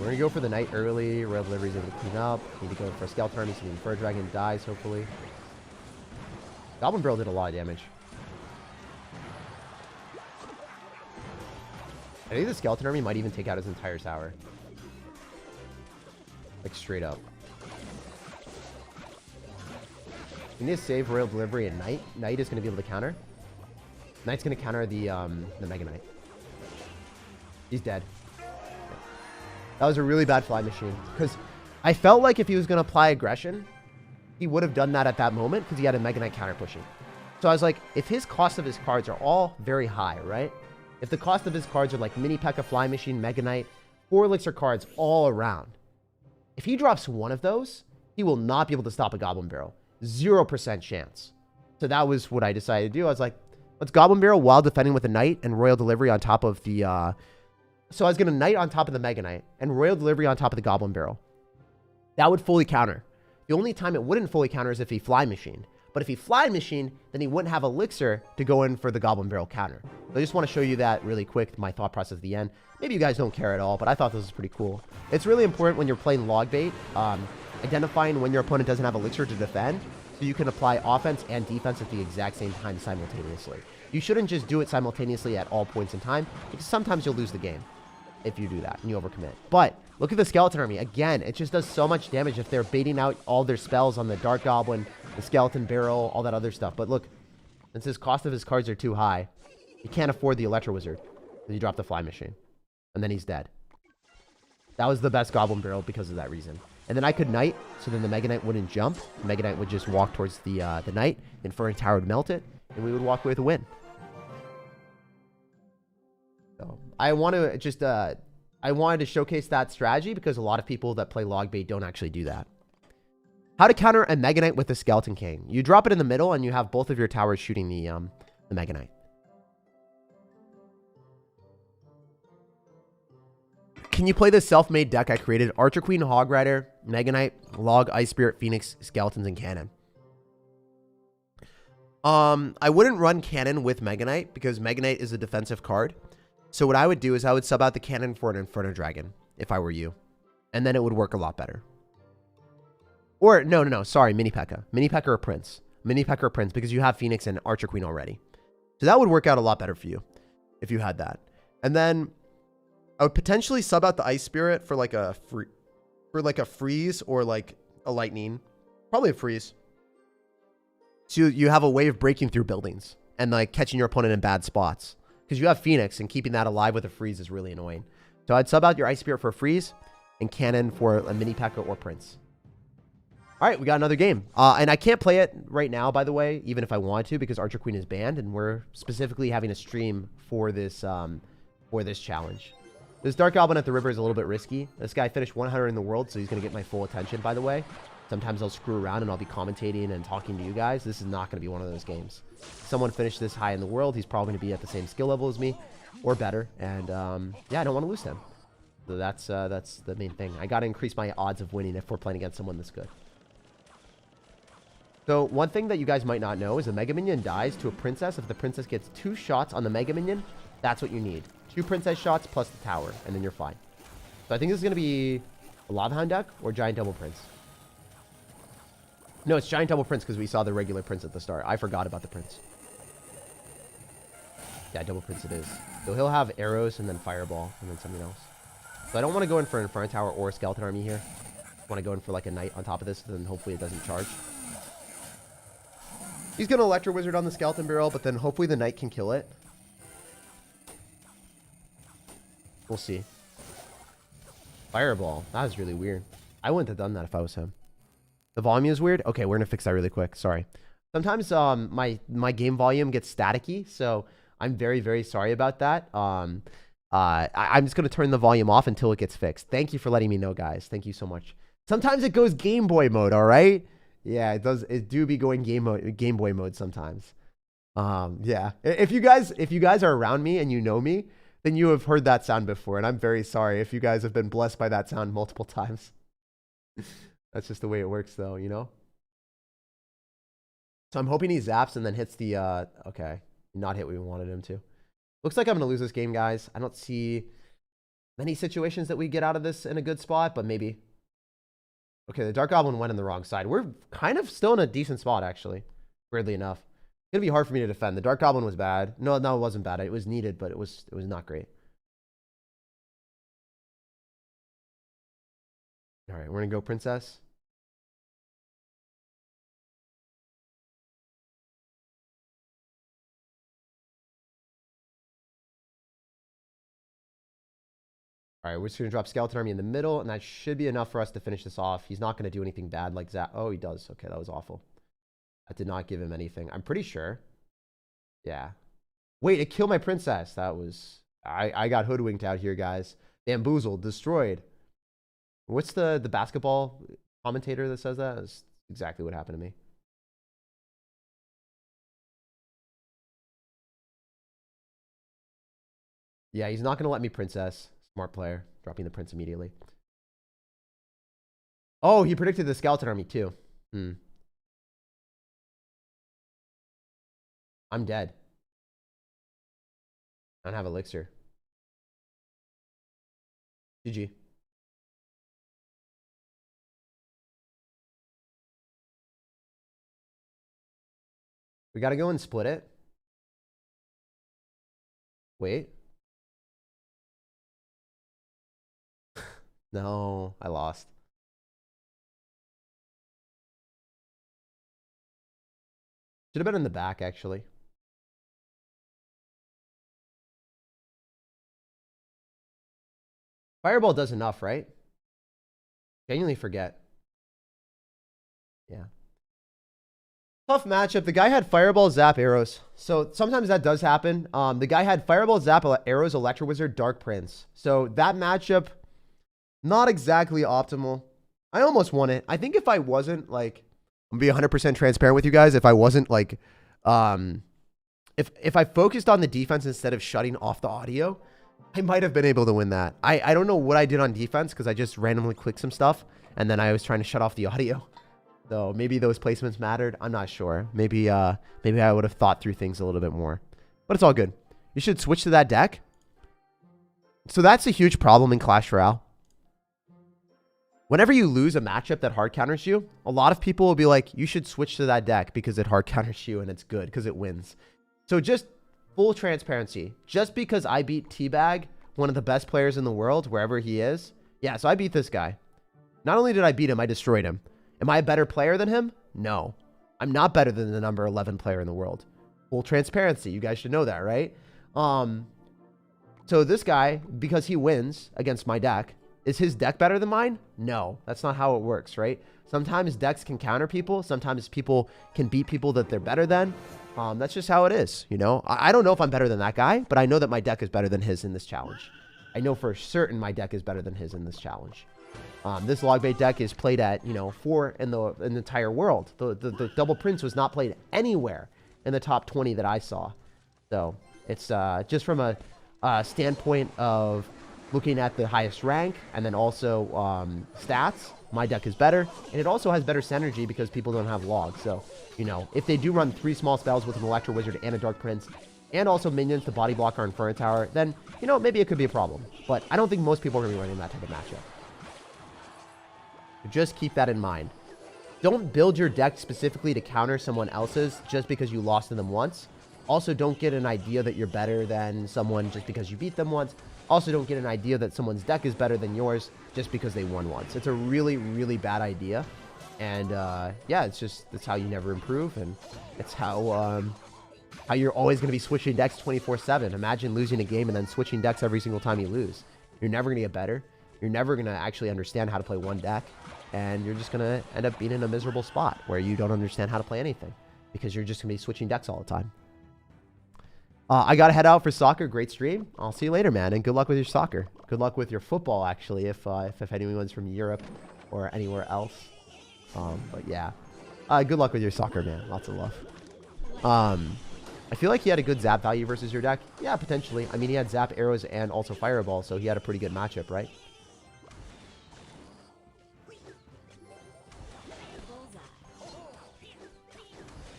we're gonna go for the knight early. Royal Delivery is able to clean up. Need to go for a Skeleton Army so the Fur Dragon dies, hopefully. Goblin Barrel did a lot of damage. I think the Skeleton Army might even take out his entire tower. Like, straight up. We need to save Royal Delivery and Knight. Knight is going to be able to counter. Knight's going to counter the Mega Knight. He's dead. That was a really bad fly machine. Because I felt like if he was going to apply aggression, he would have done that at that moment because he had a Mega Knight counter pushing. So I was like, if his cost of his cards are all very high, right? If the cost of his cards are like Mini P.E.K.K.A. Fly Machine, Mega Knight, 4 Elixir cards all around. If he drops one of those, he will not be able to stop a Goblin Barrel. 0% chance. So that was what I decided to do. I was like, let's Goblin Barrel while defending with a Knight and Royal Delivery on top of the... So I was going to Knight on top of the Mega Knight and Royal Delivery on top of the Goblin Barrel. That would fully counter. The only time it wouldn't fully counter is if he Fly Machine. But if he Fly Machine, then he wouldn't have Elixir to go in for the Goblin Barrel counter. So I just want to show you that really quick, my thought process at the end. Maybe you guys don't care at all, but I thought this was pretty cool. It's really important when you're playing log bait, identifying when your opponent doesn't have Elixir to defend, so you can apply offense and defense at the exact same time simultaneously. You shouldn't just do it simultaneously at all points in time, because sometimes you'll lose the game if you do that and you overcommit. But look at the Skeleton Army. Again, it just does so much damage if they're baiting out all their spells on the Dark Goblin, the Skeleton Barrel, all that other stuff. But look, since his cost of his cards are too high, he can't afford the Electro Wizard. So you drop the Fly Machine. And then he's dead. That was the best Goblin Barrel because of that reason. And then I could Knight, so then the Mega Knight wouldn't jump. The Mega Knight would just walk towards the Knight. Inferno Tower would melt it, and we would walk away with a win. So I want to just... I wanted to showcase that strategy because a lot of people that play log bait don't actually do that. How to counter a Mega Knight with the Skeleton King. You drop it in the middle and you have both of your towers shooting the Mega Knight. Can you play this self-made deck I created? Archer Queen, Hog Rider, Mega Knight, Log, Ice Spirit, Phoenix, Skeletons, and Cannon. I wouldn't run Cannon with Mega Knight because Mega Knight is a defensive card. So what I would do is I would sub out the Cannon for an Inferno Dragon if I were you. And then it would work a lot better. Or, no, sorry, Mini P.E.K.K.A. Mini P.E.K.K.A. or Prince. Mini P.E.K.K.A. or Prince because you have Phoenix and Archer Queen already. So that would work out a lot better for you if you had that. And then I would potentially sub out the Ice Spirit for like a freeze or like a lightning. Probably a freeze. So you have a way of breaking through buildings and like catching your opponent in bad spots. Because you have Phoenix, and keeping that alive with a freeze is really annoying. So I'd sub out your Ice Spirit for a freeze, and Cannon for a Mini P.E.K.K.A. or Prince. All right, we got another game. And I can't play it right now, by the way, even if I wanted to, because Archer Queen is banned, and we're specifically having a stream for this challenge. This Dark Goblin at the river is a little bit risky. This guy finished 100 in the world, so he's going to get my full attention, by the way. Sometimes I'll screw around and I'll be commentating and talking to you guys. This is not going to be one of those games. Someone finished this high in the world, he's probably going to be at the same skill level as me or better. And yeah, I don't want to lose him. So that's the main thing. I got to increase my odds of winning if we're playing against someone this good. So one thing that you guys might not know is a Mega Minion dies to a Princess. If the Princess gets 2 shots on the Mega Minion, that's what you need. 2 Princess shots plus the tower, and then you're fine. So I think this is going to be a Lava Hound deck or Giant Double Prince. No, it's Giant Double Prince because we saw the regular Prince at the start. I forgot about the Prince. Yeah, Double Prince it is. So he'll have arrows and then Fireball and then something else. So I don't want to go in for an Inferno Tower or a Skeleton Army here. I want to go in for like a Knight on top of this, then hopefully it doesn't charge. He's going to Electro Wizard on the Skeleton Barrel, but then hopefully the Knight can kill it. We'll see. Fireball. That was really weird. I wouldn't have done that if I was him. The volume is weird. Okay, we're going to fix that really quick. Sorry. Sometimes my game volume gets staticky, so I'm very, very sorry about that. I'm just going to turn the volume off until it gets fixed. Thank you for letting me know, guys. Thank you so much. Sometimes it goes Game Boy mode, all right? Yeah, it does. It do be going Game Boy mode sometimes. Yeah. If you guys are around me and you know me, then you have heard that sound before, and I'm very sorry if you guys have been blessed by that sound multiple times. That's just the way it works, though, you know? So I'm hoping he zaps and then hits the, okay. Not hit what we wanted him to. Looks like I'm going to lose this game, guys. I don't see many situations that we get out of this in a good spot, but maybe. Okay, the Dark Goblin went on the wrong side. We're kind of still in a decent spot, actually, weirdly enough. It's going to be hard for me to defend. The Dark Goblin was bad. No, it wasn't bad. It was needed, but it was not great. All right, we're going to go Princess. All right, we're just going to drop Skeleton Army in the middle, and that should be enough for us to finish this off. He's not going to do anything bad like that. Oh, he does. Okay, that was awful. That did not give him anything. I'm pretty sure. Yeah. Wait, it killed my princess. That was... I got hoodwinked out here, guys. Bamboozled. Destroyed. What's the basketball commentator that says that? That's exactly what happened to me. Yeah, he's not going to let me princess. Smart player. Dropping the prince immediately. Oh, he predicted the skeleton army too. I'm dead. I don't have elixir. GG. We got to go and split it. Wait. No, I lost. Should have been in the back, actually. Fireball does enough, right? Genuinely forget. Yeah. Tough matchup. The guy had Fireball, Zap, Arrows. So sometimes that does happen. The guy had Fireball, Zap, Arrows, Electro Wizard, Dark Prince. So that matchup, not exactly optimal. I almost won it. I think if I wasn't like, I'm gonna be 100% transparent with you guys. If I wasn't like, if I focused on the defense instead of shutting off the audio, I might have been able to win that. I don't know what I did on defense because I just randomly clicked some stuff and then I was trying to shut off the audio. So maybe those placements mattered. I'm not sure. Maybe I would have thought through things a little bit more. But it's all good. You should switch to that deck. So that's a huge problem in Clash Royale. Whenever you lose a matchup that hard counters you, a lot of people will be like, you should switch to that deck because it hard counters you and it's good because it wins. So just full transparency. Just because I beat Teabag, one of the best players in the world, wherever he is. Yeah, so I beat this guy. Not only did I beat him, I destroyed him. Am I a better player than him? No. I'm not better than the number 11 player in the world. Full transparency. You guys should know that, right? So this guy, because he wins against my deck, is his deck better than mine? No. That's not how it works, right? Sometimes decks can counter people. Sometimes people can beat people that they're better than. That's just how it is, you know? I don't know if I'm better than that guy, but I know that my deck is better than his in this challenge. I know for certain my deck is better than his in this challenge. This logbait deck is played at, 4 in the entire world. The double prince was not played anywhere in the top 20 that I saw. So it's just from a standpoint of looking at the highest rank and then also stats, my deck is better. And it also has better synergy because people don't have logs. So, if they do run 3 small spells with an Electro Wizard and a Dark Prince and also minions to body block our Inferno Tower, then, maybe it could be a problem. But I don't think most people are going to be running that type of matchup. Just keep that in mind. Don't build your deck specifically to counter someone else's just because you lost to them once. Also, don't get an idea that you're better than someone just because you beat them once. Also, don't get an idea that someone's deck is better than yours just because they won once. It's a really, really bad idea. And, yeah, it's how you never improve. And it's how you're always going to be switching decks 24/7. Imagine losing a game and then switching decks every single time you lose. You're never going to get better. You're never going to actually understand how to play one deck. And you're just going to end up being in a miserable spot where you don't understand how to play anything because you're just going to be switching decks all the time. I got to head out for soccer. Great stream. I'll see you later, man. And good luck with your soccer. Good luck with your football, actually, if anyone's from Europe or anywhere else. But yeah, good luck with your soccer, man. Lots of love. I feel like he had a good zap value versus your deck. Yeah, potentially. I mean, he had zap, arrows, and also fireball, so he had a pretty good matchup, right?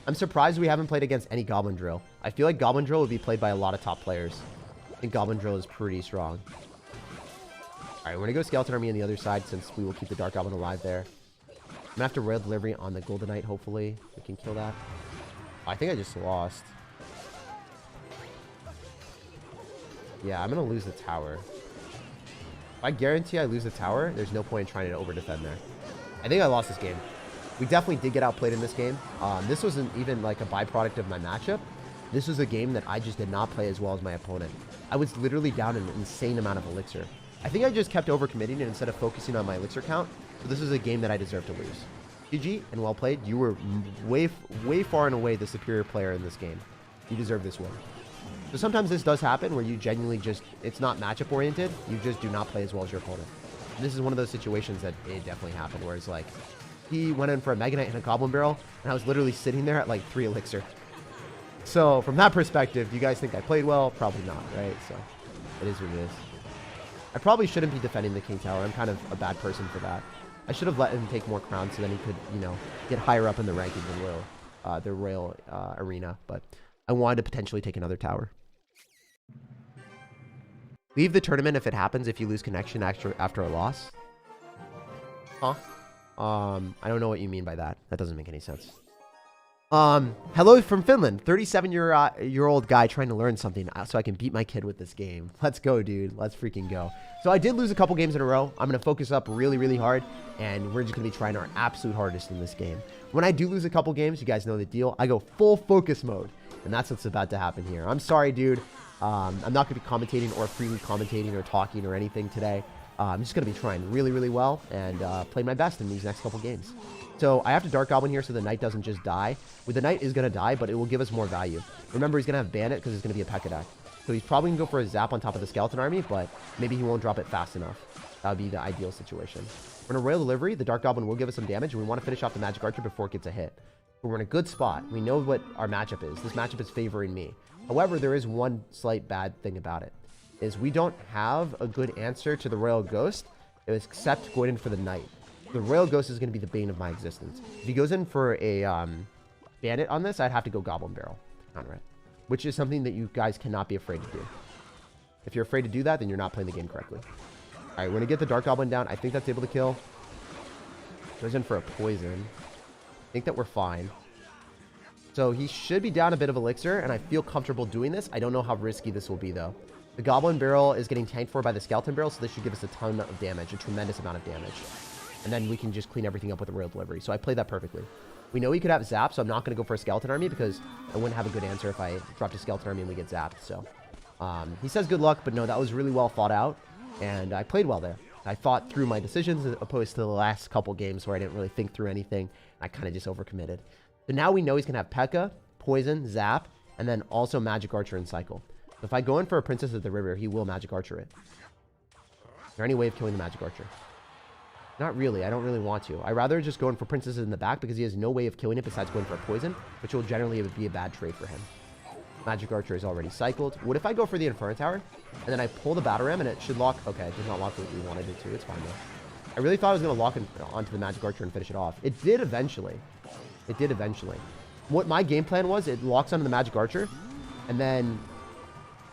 I'm surprised we haven't played against any Goblin Drill. I feel like Goblin Drill would be played by a lot of top players. I think Goblin Drill is pretty strong. Alright, we're gonna go Skeleton Army on the other side since we will keep the Dark Goblin alive there. I'm gonna have to Royal Delivery on the Golden Knight, hopefully. We can kill that. Oh, I think I just lost. Yeah, I'm gonna lose the tower. If I guarantee I lose the tower, there's no point in trying to over-defend there. I think I lost this game. We definitely did get outplayed in this game. This wasn't even like a byproduct of my matchup. This was a game that I just did not play as well as my opponent. I was literally down an insane amount of elixir. I think I just kept overcommitting it instead of focusing on my elixir count. So this is a game that I deserve to lose. GG and well played. You were way far and away the superior player in this game. You deserve this win. So sometimes this does happen where you genuinely just, it's not matchup oriented. You just do not play as well as your opponent. And this is one of those situations that it definitely happened where it's like, he went in for a Mega Knight and a Goblin Barrel, and I was literally sitting there at like 3 elixir. So from that perspective, do you guys think I played well? Probably not, right? So it is what it is. I probably shouldn't be defending the King Tower. I'm kind of a bad person for that. I should have let him take more crowns so then he could, you know, get higher up in the ranking of the Royal arena. But I wanted to potentially take another tower. Leave the tournament if it happens if you lose connection after a loss. Huh? I don't know what you mean by that. That doesn't make any sense. Hello from Finland. 37-year-old guy trying to learn something so I can beat my kid with this game. Let's go, dude. Let's freaking go. So I did lose a couple games in a row. I'm going to focus up really, really hard, and we're just going to be trying our absolute hardest in this game. When I do lose a couple games, you guys know the deal. I go full focus mode, and that's what's about to happen here. I'm sorry, dude. I'm not going to be commentating or freely commentating or talking or anything today. I'm just going to be trying really, really well and play my best in these next couple games. So I have to Dark Goblin here so the Knight doesn't just die. Well, the Knight is going to die, but it will give us more value. Remember, he's going to have Bandit because it's going to be a P.E.K.K.A deck. So he's probably going to go for a Zap on top of the Skeleton Army, but maybe he won't drop it fast enough. That would be the ideal situation. We're going to Royal Delivery. The Dark Goblin will give us some damage, and we want to finish off the Magic Archer before it gets a hit. But we're in a good spot. We know what our matchup is. This matchup is favoring me. However, there is one slight bad thing about it, is we don't have a good answer to the Royal Ghost, except going in for the Knight. The Royal Ghost is going to be the bane of my existence. If he goes in for a Bandit on this, I'd have to go Goblin Barrel to counter it, which is something that you guys cannot be afraid to do. If you're afraid to do that, then you're not playing the game correctly. All right, we're going to get the Dark Goblin down. I think that's able to kill. Goes in for a Poison. I think that we're fine. So he should be down a bit of elixir, and I feel comfortable doing this. I don't know how risky this will be, though. The Goblin Barrel is getting tanked for by the Skeleton Barrel, so this should give us a ton of damage, a tremendous amount of damage. And then we can just clean everything up with a Royal Delivery. So I played that perfectly. We know he could have Zap, so I'm not going to go for a Skeleton Army because I wouldn't have a good answer if I dropped a Skeleton Army and we get zapped. So he says good luck, but no, that was really well thought out, and I played well there. I thought through my decisions as opposed to the last couple games where I didn't really think through anything. I kind of just overcommitted. So now we know he's going to have P.E.K.K.A, Poison, Zap, and then also Magic Archer and Cycle. So if I go in for a Princess of the River, he will Magic Archer it. Is there any way of killing the Magic Archer? Not really. I don't really want to. I'd rather just go in for Princesses in the back because he has no way of killing it besides going for a Poison, which will generally be a bad trade for him. Magic Archer is already cycled. What if I go for the Inferno Tower, and then I pull the Battle Ram, and it should lock? Okay, it did not lock what we wanted it to. It's fine, though. I really thought I was going to lock onto the Magic Archer and finish it off. It did eventually. It did eventually. What my game plan was, it locks onto the Magic Archer, and then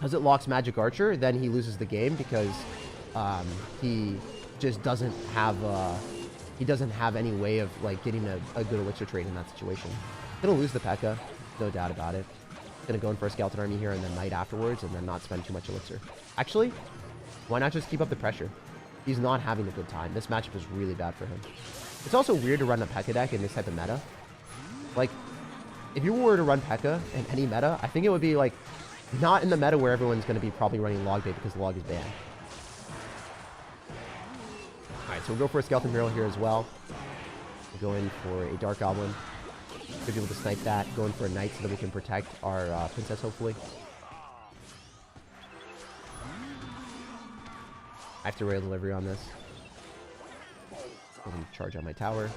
as it locks Magic Archer, then he loses the game because he just doesn't have any way of like getting a good elixir trade in that situation. Gonna lose the P.E.K.K.A, no doubt about it. Gonna go in for a Skeleton Army here and then Knight afterwards, and then not spend too much elixir. Actually, why not just keep up the pressure? He's not having a good time. This matchup is really bad for him. It's also weird to run a P.E.K.K.A deck in this type of meta. Like, if you were to run P.E.K.K.A in any meta, I think it would be like not in the meta where everyone's going to be probably running log bait because the log is banned. Alright, so we'll go for a Skeleton Barrel here as well. We'll go in for a Dark Goblin. Should be able to snipe that. Go in for a Knight so that we can protect our Princess, hopefully. I have to Royal Delivery on this. I'm going to charge on my tower.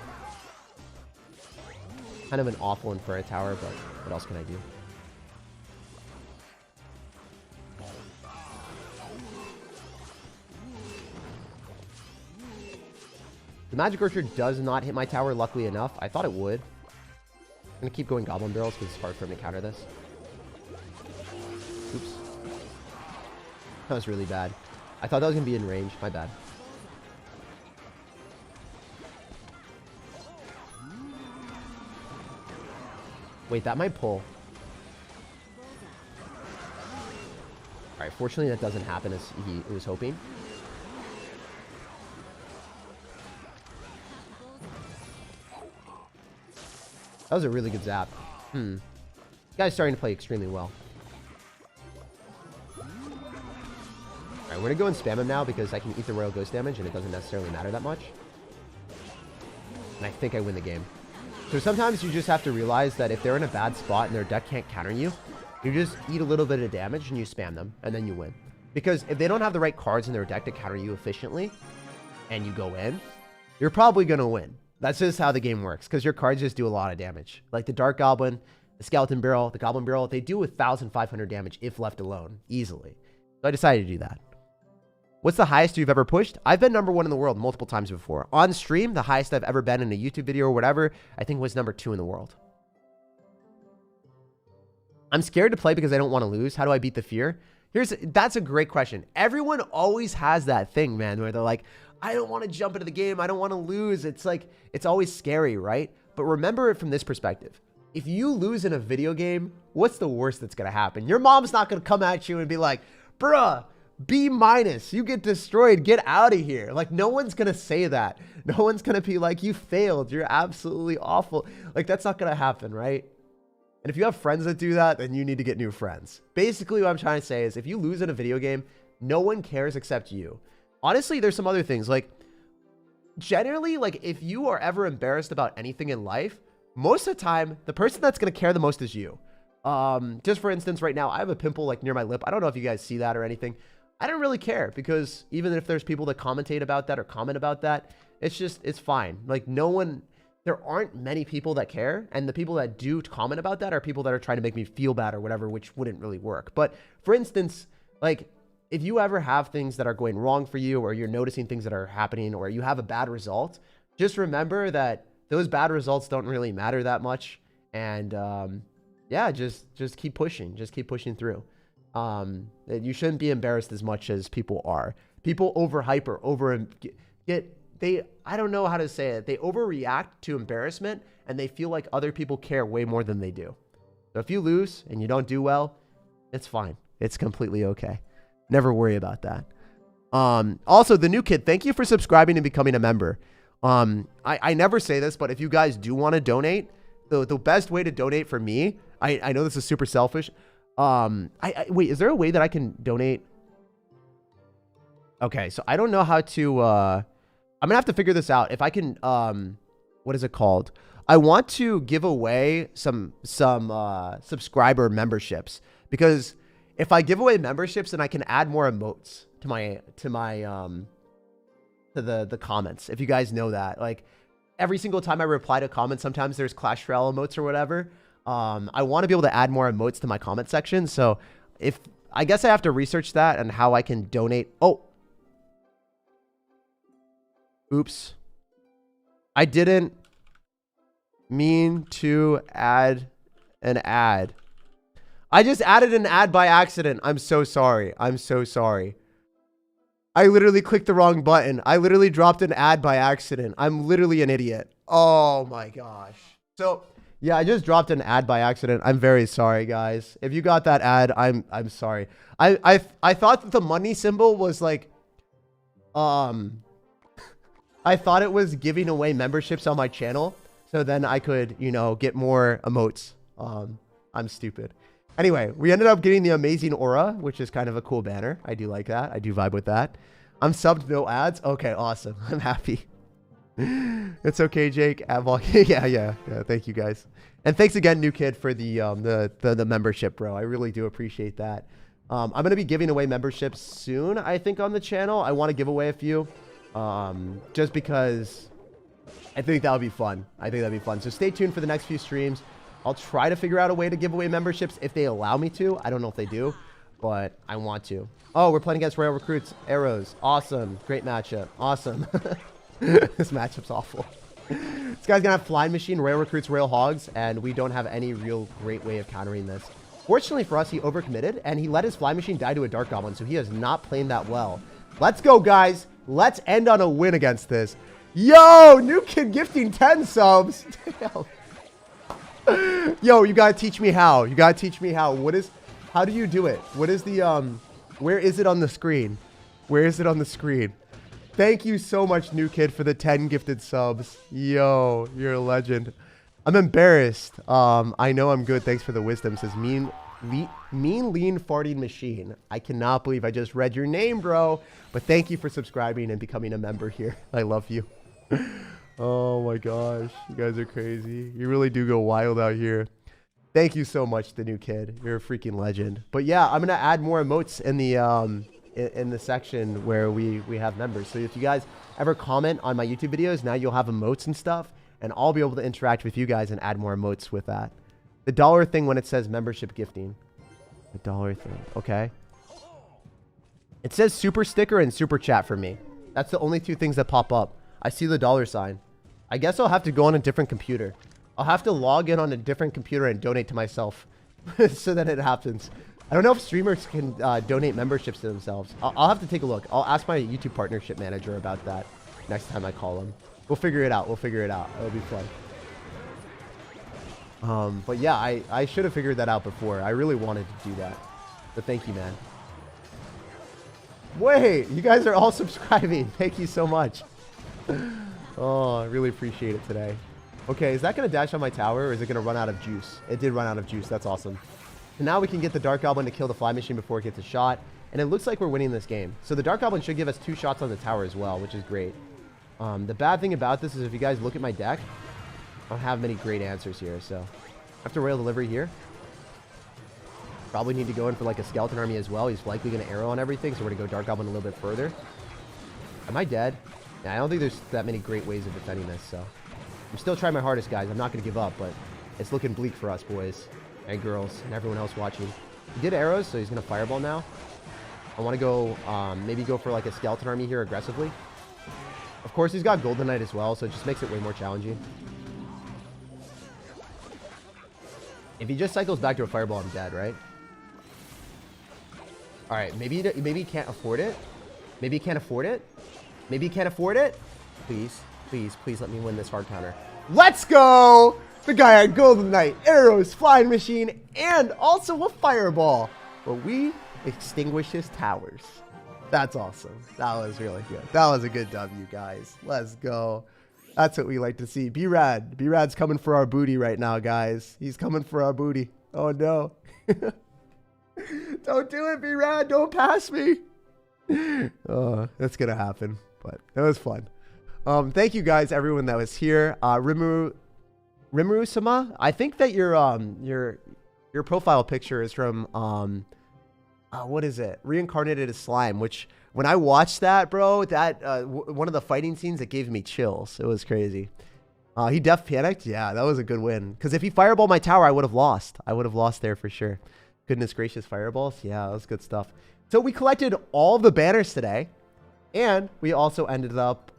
Kind of an awful Inferno Tower, but what else can I do? The Magic Archer does not hit my tower, luckily enough. I thought it would. I'm going to keep going Goblin Barrels because it's hard for him to counter this. Oops. That was really bad. I thought that was going to be in range. My bad. Wait, that might pull. All right, fortunately that doesn't happen as he was hoping. That was a really good zap. This guy's starting to play extremely well. All right, we're gonna go and spam him now because I can eat the Royal Ghost damage and it doesn't necessarily matter that much. And I think I win the game. So sometimes you just have to realize that if they're in a bad spot and their deck can't counter you, you just eat a little bit of damage and you spam them and then you win. Because if they don't have the right cards in their deck to counter you efficiently and you go in, you're probably gonna win. That's just how the game works, because your cards just do a lot of damage. Like the Dark Goblin, the Skeleton Barrel, the Goblin Barrel, they do 1,500 damage if left alone, easily. So I decided to do that. What's the highest you've ever pushed? I've been #1 in the world multiple times before. On stream, the highest I've ever been in a YouTube video or whatever, I think was #2 in the world. I'm scared to play because I don't want to lose. How do I beat the fear? That's a great question. Everyone always has that thing, man, where they're like, I don't want to jump into the game. I don't want to lose. It's like, it's always scary, right? But remember it from this perspective. If you lose in a video game, what's the worst that's going to happen? Your mom's not going to come at you and be like, bruh, B-, you get destroyed. Get out of here. Like, no one's going to say that. No one's going to be like, you failed. You're absolutely awful. Like, that's not going to happen, right? And if you have friends that do that, then you need to get new friends. Basically, what I'm trying to say is if you lose in a video game, no one cares except you. Honestly, there's some other things. Like, generally, like, if you are ever embarrassed about anything in life, most of the time, the person that's going to care the most is you. Just for instance, right now, I have a pimple, like, near my lip. I don't know if you guys see that or anything. I don't really care, because even if there's people that commentate about that or comment about that, it's fine. Like, there aren't many people that care, and the people that do comment about that are people that are trying to make me feel bad or whatever, which wouldn't really work. But for instance, like, if you ever have things that are going wrong for you, or you're noticing things that are happening, or you have a bad result, just remember that those bad results don't really matter that much. And yeah, just keep pushing. Just keep pushing through. You shouldn't be embarrassed as much as people are. People overhype or I don't know how to say it. They overreact to embarrassment, and they feel like other people care way more than they do. So if you lose and you don't do well, it's fine. It's completely okay. Never worry about that. Also, the new kid, thank you for subscribing and becoming a member. I never say this, but if you guys do want to donate, the best way to donate for me, I know this is super selfish. Wait, is there a way that I can donate? Okay, so I don't know how to, I'm gonna have to figure this out. If I can, what is it called? I want to give away some subscriber memberships, because if I give away memberships, then I can add more emotes to the comments. If you guys know that, like, every single time I reply to comments, sometimes there's Clash Royale emotes or whatever. I want to be able to add more emotes to my comment section. So I guess I have to research that and how I can donate. Oh, oops. I didn't mean to add an ad. I just added an ad by accident. I'm so sorry. I'm so sorry. I literally clicked the wrong button. I literally dropped an ad by accident. I'm literally an idiot. Oh my gosh. So yeah, I just dropped an ad by accident. I'm very sorry, guys. If you got that ad, I'm sorry. I thought that the money symbol was like, I thought it was giving away memberships on my channel, so then I could, you know, get more emotes. I'm stupid. Anyway, we ended up getting the amazing aura, which is kind of a cool banner. I do like that. I do vibe with that. I'm subbed, no ads. Okay, awesome. I'm happy. It's okay, Jake. Yeah. Thank you, guys. And thanks again, new kid, for the membership, bro. I really do appreciate that. I'm going to be giving away memberships soon, I think, on the channel. I want to give away a few, just because I think that'll be fun. So stay tuned for the next few streams. I'll try to figure out a way to give away memberships if they allow me to. I don't know if they do, but I want to. Oh, we're playing against Royal Recruits. Arrows. Awesome. Great matchup. Awesome. This matchup's awful. This guy's gonna have Flying Machine, Royal Recruits, Royal Hogs, and we don't have any real great way of countering this. Fortunately for us, he overcommitted, and he let his Flying Machine die to a Dark Goblin, so he is not playing that well. Let's go, guys. Let's end on a win against this. Yo, new kid gifting 10 subs. Damn. Yo, you gotta teach me how. You gotta teach me how. How do you do it? What is the, where is it on the screen? Where is it on the screen? Thank you so much, new kid, for the 10 gifted subs. Yo, you're a legend. I'm embarrassed. I know I'm good. Thanks for the wisdom. Says mean, lean farting machine. I cannot believe I just read your name, bro. But thank you for subscribing and becoming a member here. I love you. Oh my gosh, you guys are crazy. You really do go wild out here. Thank you so much, the new kid. You're a freaking legend. But yeah, I'm gonna add more emotes in the section where we have members. So if you guys ever comment on my YouTube videos, now you'll have emotes and stuff, and I'll be able to interact with you guys and add more emotes with that. The dollar thing when it says membership gifting. The dollar thing. Okay. It says super sticker and super chat for me. That's the only two things that pop up. I see the dollar sign. I guess I'll have to go on a different computer. I'll have to log in on a different computer and donate to myself so that it happens. I don't know if streamers can donate memberships to themselves. I'll have to take a look. I'll ask my YouTube partnership manager about that next time I call him. We'll figure it out. We'll figure it out. It'll be fun. But yeah, I should have figured that out before. I really wanted to do that. But thank you, man. Wait, you guys are all subscribing. Thank you so much. Oh, I really appreciate it today. Okay, is that going to dash on my tower, or is it going to run out of juice? It did run out of juice. That's awesome. And now we can get the Dark Goblin to kill the Fly Machine before it gets a shot. And it looks like we're winning this game. So the Dark Goblin should give us 2 shots on the tower as well, which is great. The bad thing about this is if you guys look at my deck, I don't have many great answers here. So I have to Royal Delivery here. Probably need to go in for like a Skeleton Army as well. He's likely going to arrow on everything, so we're going to go Dark Goblin a little bit further. Am I dead? Yeah, I don't think there's that many great ways of defending this, so I'm still trying my hardest, guys. I'm not going to give up, but it's looking bleak for us, boys and girls and everyone else watching. He did arrows, so he's going to Fireball now. I want to go, maybe go for like a Skeleton Army here aggressively. Of course, he's got Golden Knight as well, so it just makes it way more challenging. If he just cycles back to a Fireball, I'm dead, right? All right, maybe he can't afford it. Maybe he can't afford it. Maybe he can't afford it. Please, please, please let me win this hard counter. Let's go! The guy had Golden Knight, arrows, Flying Machine, and also a Fireball. But we extinguish his towers. That's awesome. That was really good. That was a good W, guys. Let's go. That's what we like to see. B-Rad. B-Rad's coming for our booty right now, guys. He's coming for our booty. Oh, no. Don't do it, B-Rad. Don't pass me. Oh, that's going to happen. But it was fun. Thank you, guys, everyone that was here. Rimuru-sama, I think that your profile picture is from... what is it? Reincarnated as Slime, which when I watched that, bro, that one of the fighting scenes, it gave me chills. It was crazy. He def panicked. Yeah, that was a good win. Because if he fireballed my tower, I would have lost. I would have lost there for sure. Goodness gracious, fireballs. Yeah, that was good stuff. So we collected all the banners today. And we also ended up,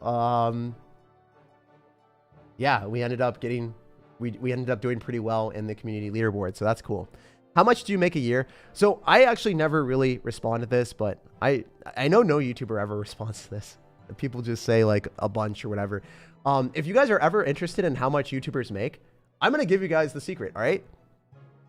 yeah, we ended up getting, we ended up doing pretty well in the community leaderboard. So that's cool. How much do you make a year? So I actually never really respond to this, but I know no YouTuber ever responds to this. People just say like a bunch or whatever. If you guys are ever interested in how much YouTubers make, I'm going to give you guys the secret. All right.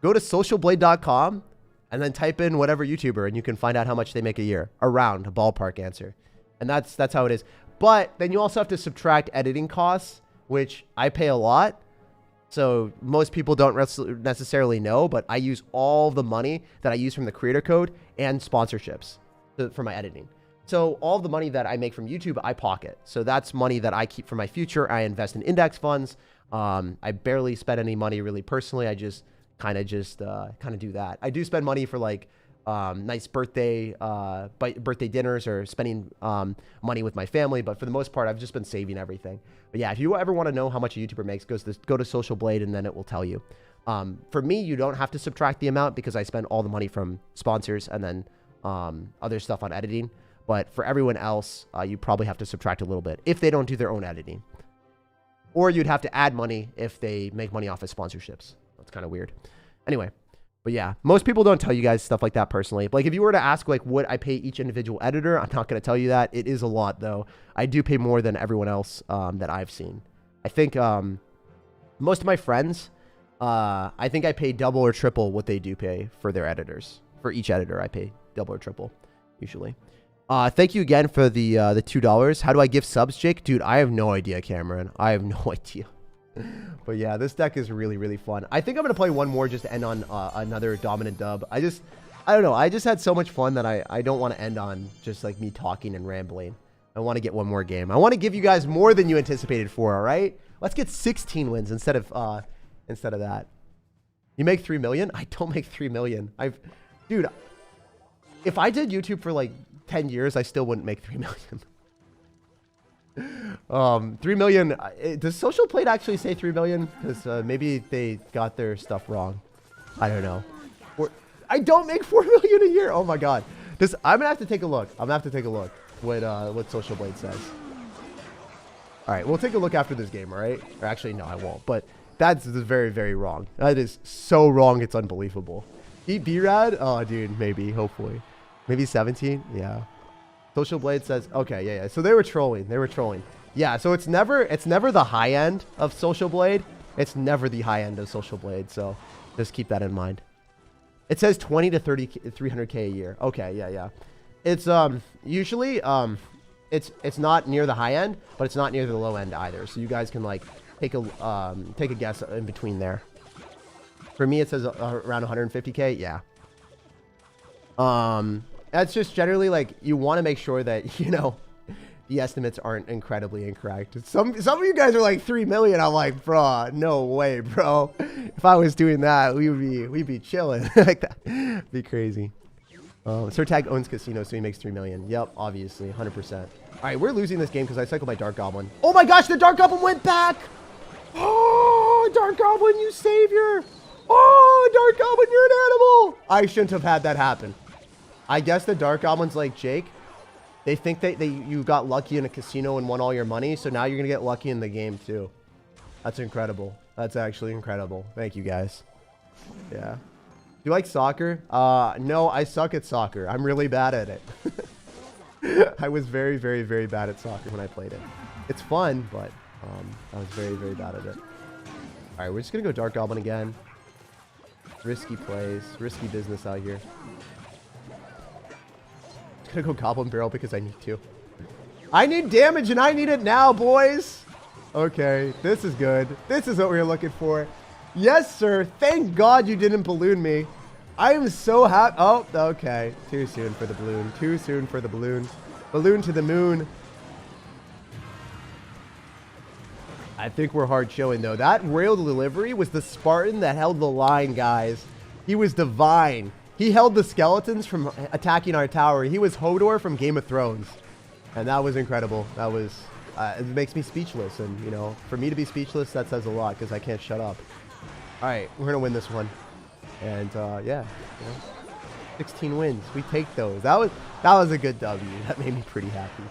Go to socialblade.com and then type in whatever YouTuber and you can find out how much they make a year. Around a ballpark answer. And that's how it is. But then you also have to subtract editing costs, which I pay a lot. So most people don't necessarily know, but I use all the money that I use from the creator code and sponsorships for my editing. So all the money that I make from YouTube, I pocket. So that's money that I keep for my future. I invest in index funds. I barely spend any money really personally. I just kind of do that. I do spend money for like nice birthday dinners or spending money with my family. But for the most part, I've just been saving everything. But yeah, if you ever want to know how much a YouTuber makes, go to Social Blade and then it will tell you. For me, you don't have to subtract the amount because I spend all the money from sponsors and then other stuff on editing. But for everyone else, you probably have to subtract a little bit if they don't do their own editing. Or you'd have to add money if they make money off of sponsorships. That's kind of weird. Anyway. But yeah, most people don't tell you guys stuff like that personally. Like if you were to ask like what I pay each individual editor, I'm not going to tell you that. It is a lot though. I do pay more than everyone else that I've seen. I think most of my friends I think I pay double or triple what they do pay for their editors. For each editor, I pay double or triple, usually. Thank you again for the $2. How do I give subs, Jake? Dude, I have no idea, Cameron. I have no idea. But yeah, this deck is really, really fun. I think I'm going to play one more just to end on another dominant dub. I don't know. I just had so much fun that I don't want to end on just like me talking and rambling. I want to get one more game. I want to give you guys more than you anticipated for, all right? Let's get 16 wins instead of that. You make 3 million? I don't make 3 million. Dude, if I did YouTube for like 10 years, I still wouldn't make 3 million. 3 million. Does Social Plate actually say 3 million? Because maybe they got their stuff wrong. I don't know. I don't make 4 million a year. Oh my god. I'm gonna have to take a look. I'm gonna have to take a look what Social Blade says. All right, we'll take a look after this game. All right. Or actually, no, I won't. But that's very, very wrong. That is so wrong. It's unbelievable. Eat B-Rad? Oh, dude, maybe. Hopefully, maybe 17. Yeah. Social Blade says, okay, yeah. So they were trolling. Yeah, so it's never the high end of Social Blade. It's never the high end of Social Blade. So just keep that in mind. It says 20 to 300K a year. Okay, yeah. It's usually it's not near the high end, but it's not near the low end either. So you guys can like take a guess in between there. For me, it says around 150K. Yeah. That's just generally like you want to make sure that, you know, the estimates aren't incredibly incorrect. Some of you guys are like 3 million. I'm like, bro, no way, bro. If I was doing that, we'd be chilling like that. Be crazy. SirTag owns casino, so he makes 3 million. Yep, obviously, 100%. All right, we're losing this game because I cycled my Dark Goblin. Oh my gosh, the Dark Goblin went back. Oh, Dark Goblin, you savior. Oh, Dark Goblin, you're an animal. I shouldn't have had that happen. I guess the Dark Goblin's like Jake. They think that you got lucky in a casino and won all your money, so now you're going to get lucky in the game too. That's incredible. That's actually incredible. Thank you, guys. Yeah. Do you like soccer? No, I suck at soccer. I'm really bad at it. I was very, very, very bad at soccer when I played it. It's fun, but I was very, very bad at it. All right, we're just going to go Dark Goblin again. Risky plays. Risky business out here. Gonna go Goblin Barrel because I need to. I need damage and I need it now, boys. Okay, this is good. This is what we were looking for. Yes, sir. Thank God you didn't balloon me. I am so happy. Oh, okay. Too soon for the balloon. Too soon for the balloon. Balloon to the moon. I think we're hard showing, though. That rail delivery was the Spartan that held the line, guys. He was divine. He held the skeletons from attacking our tower. He was Hodor from Game of Thrones. And that was incredible. That was, it makes me speechless. And, you know, for me to be speechless, that says a lot because I can't shut up. All right, we're going to win this one. And, yeah, you know, 16 wins. We take those. That was a good W. That made me pretty happy.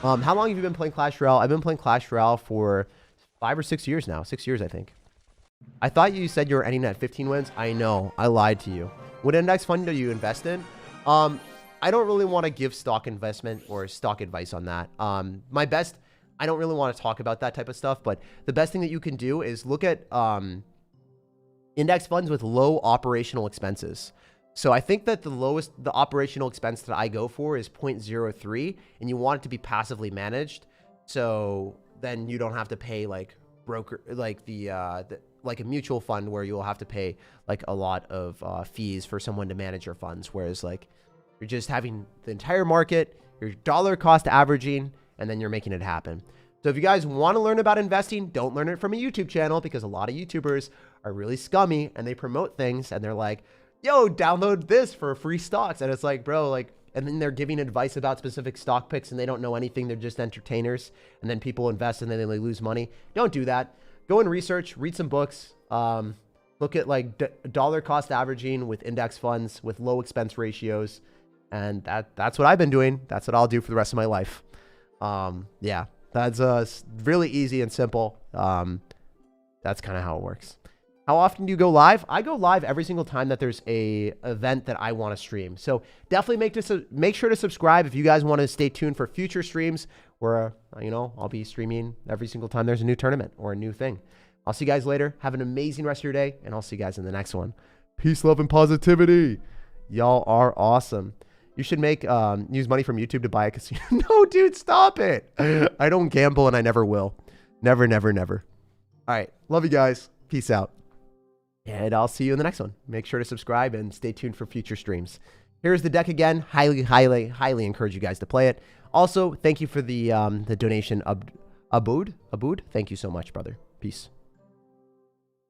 How long have you been playing Clash Royale? I've been playing Clash Royale for 5 or 6 years now. 6 years, I think. I thought you said you were ending at 15 wins. I know. I lied to you. What index fund do you invest in? I don't really want to give stock investment or stock advice on that. I don't really want to talk about that type of stuff, but the best thing that you can do is look at index funds with low operational expenses. So I think that the operational expense that I go for is 0.03, and you want it to be passively managed. So then you don't have to pay like broker, like like a mutual fund where you'll have to pay like a lot of fees for someone to manage your funds. Whereas like you're just having the entire market, you're dollar cost averaging, and then you're making it happen. So if you guys want to learn about investing, don't learn it from a YouTube channel because a lot of YouTubers are really scummy and they promote things and they're like, yo, download this for free stocks. And it's like, bro, like, and then they're giving advice about specific stock picks and they don't know anything. They're just entertainers. And then people invest and then they lose money. Don't do that. Go and research, read some books, look at like dollar cost averaging with index funds with low expense ratios. And that's what I've been doing. That's what I'll do for the rest of my life. Yeah, that's really easy and simple. That's kind of how it works. How often do you go live? I go live every single time that there's a event that I want to stream. So definitely make sure to subscribe if you guys want to stay tuned for future streams where, you know, I'll be streaming every single time there's a new tournament or a new thing. I'll see you guys later. Have an amazing rest of your day, and I'll see you guys in the next one. Peace, love, and positivity. Y'all are awesome. You should make use money from YouTube to buy a casino. No, dude, stop it. I don't gamble, and I never will. Never, never, never. All right. Love you guys. Peace out. And I'll see you in the next one. Make sure to subscribe and stay tuned for future streams. Here's the deck again. Highly, highly, highly encourage you guys to play it. Also, thank you for the donation, Abood. Thank you so much, brother. Peace.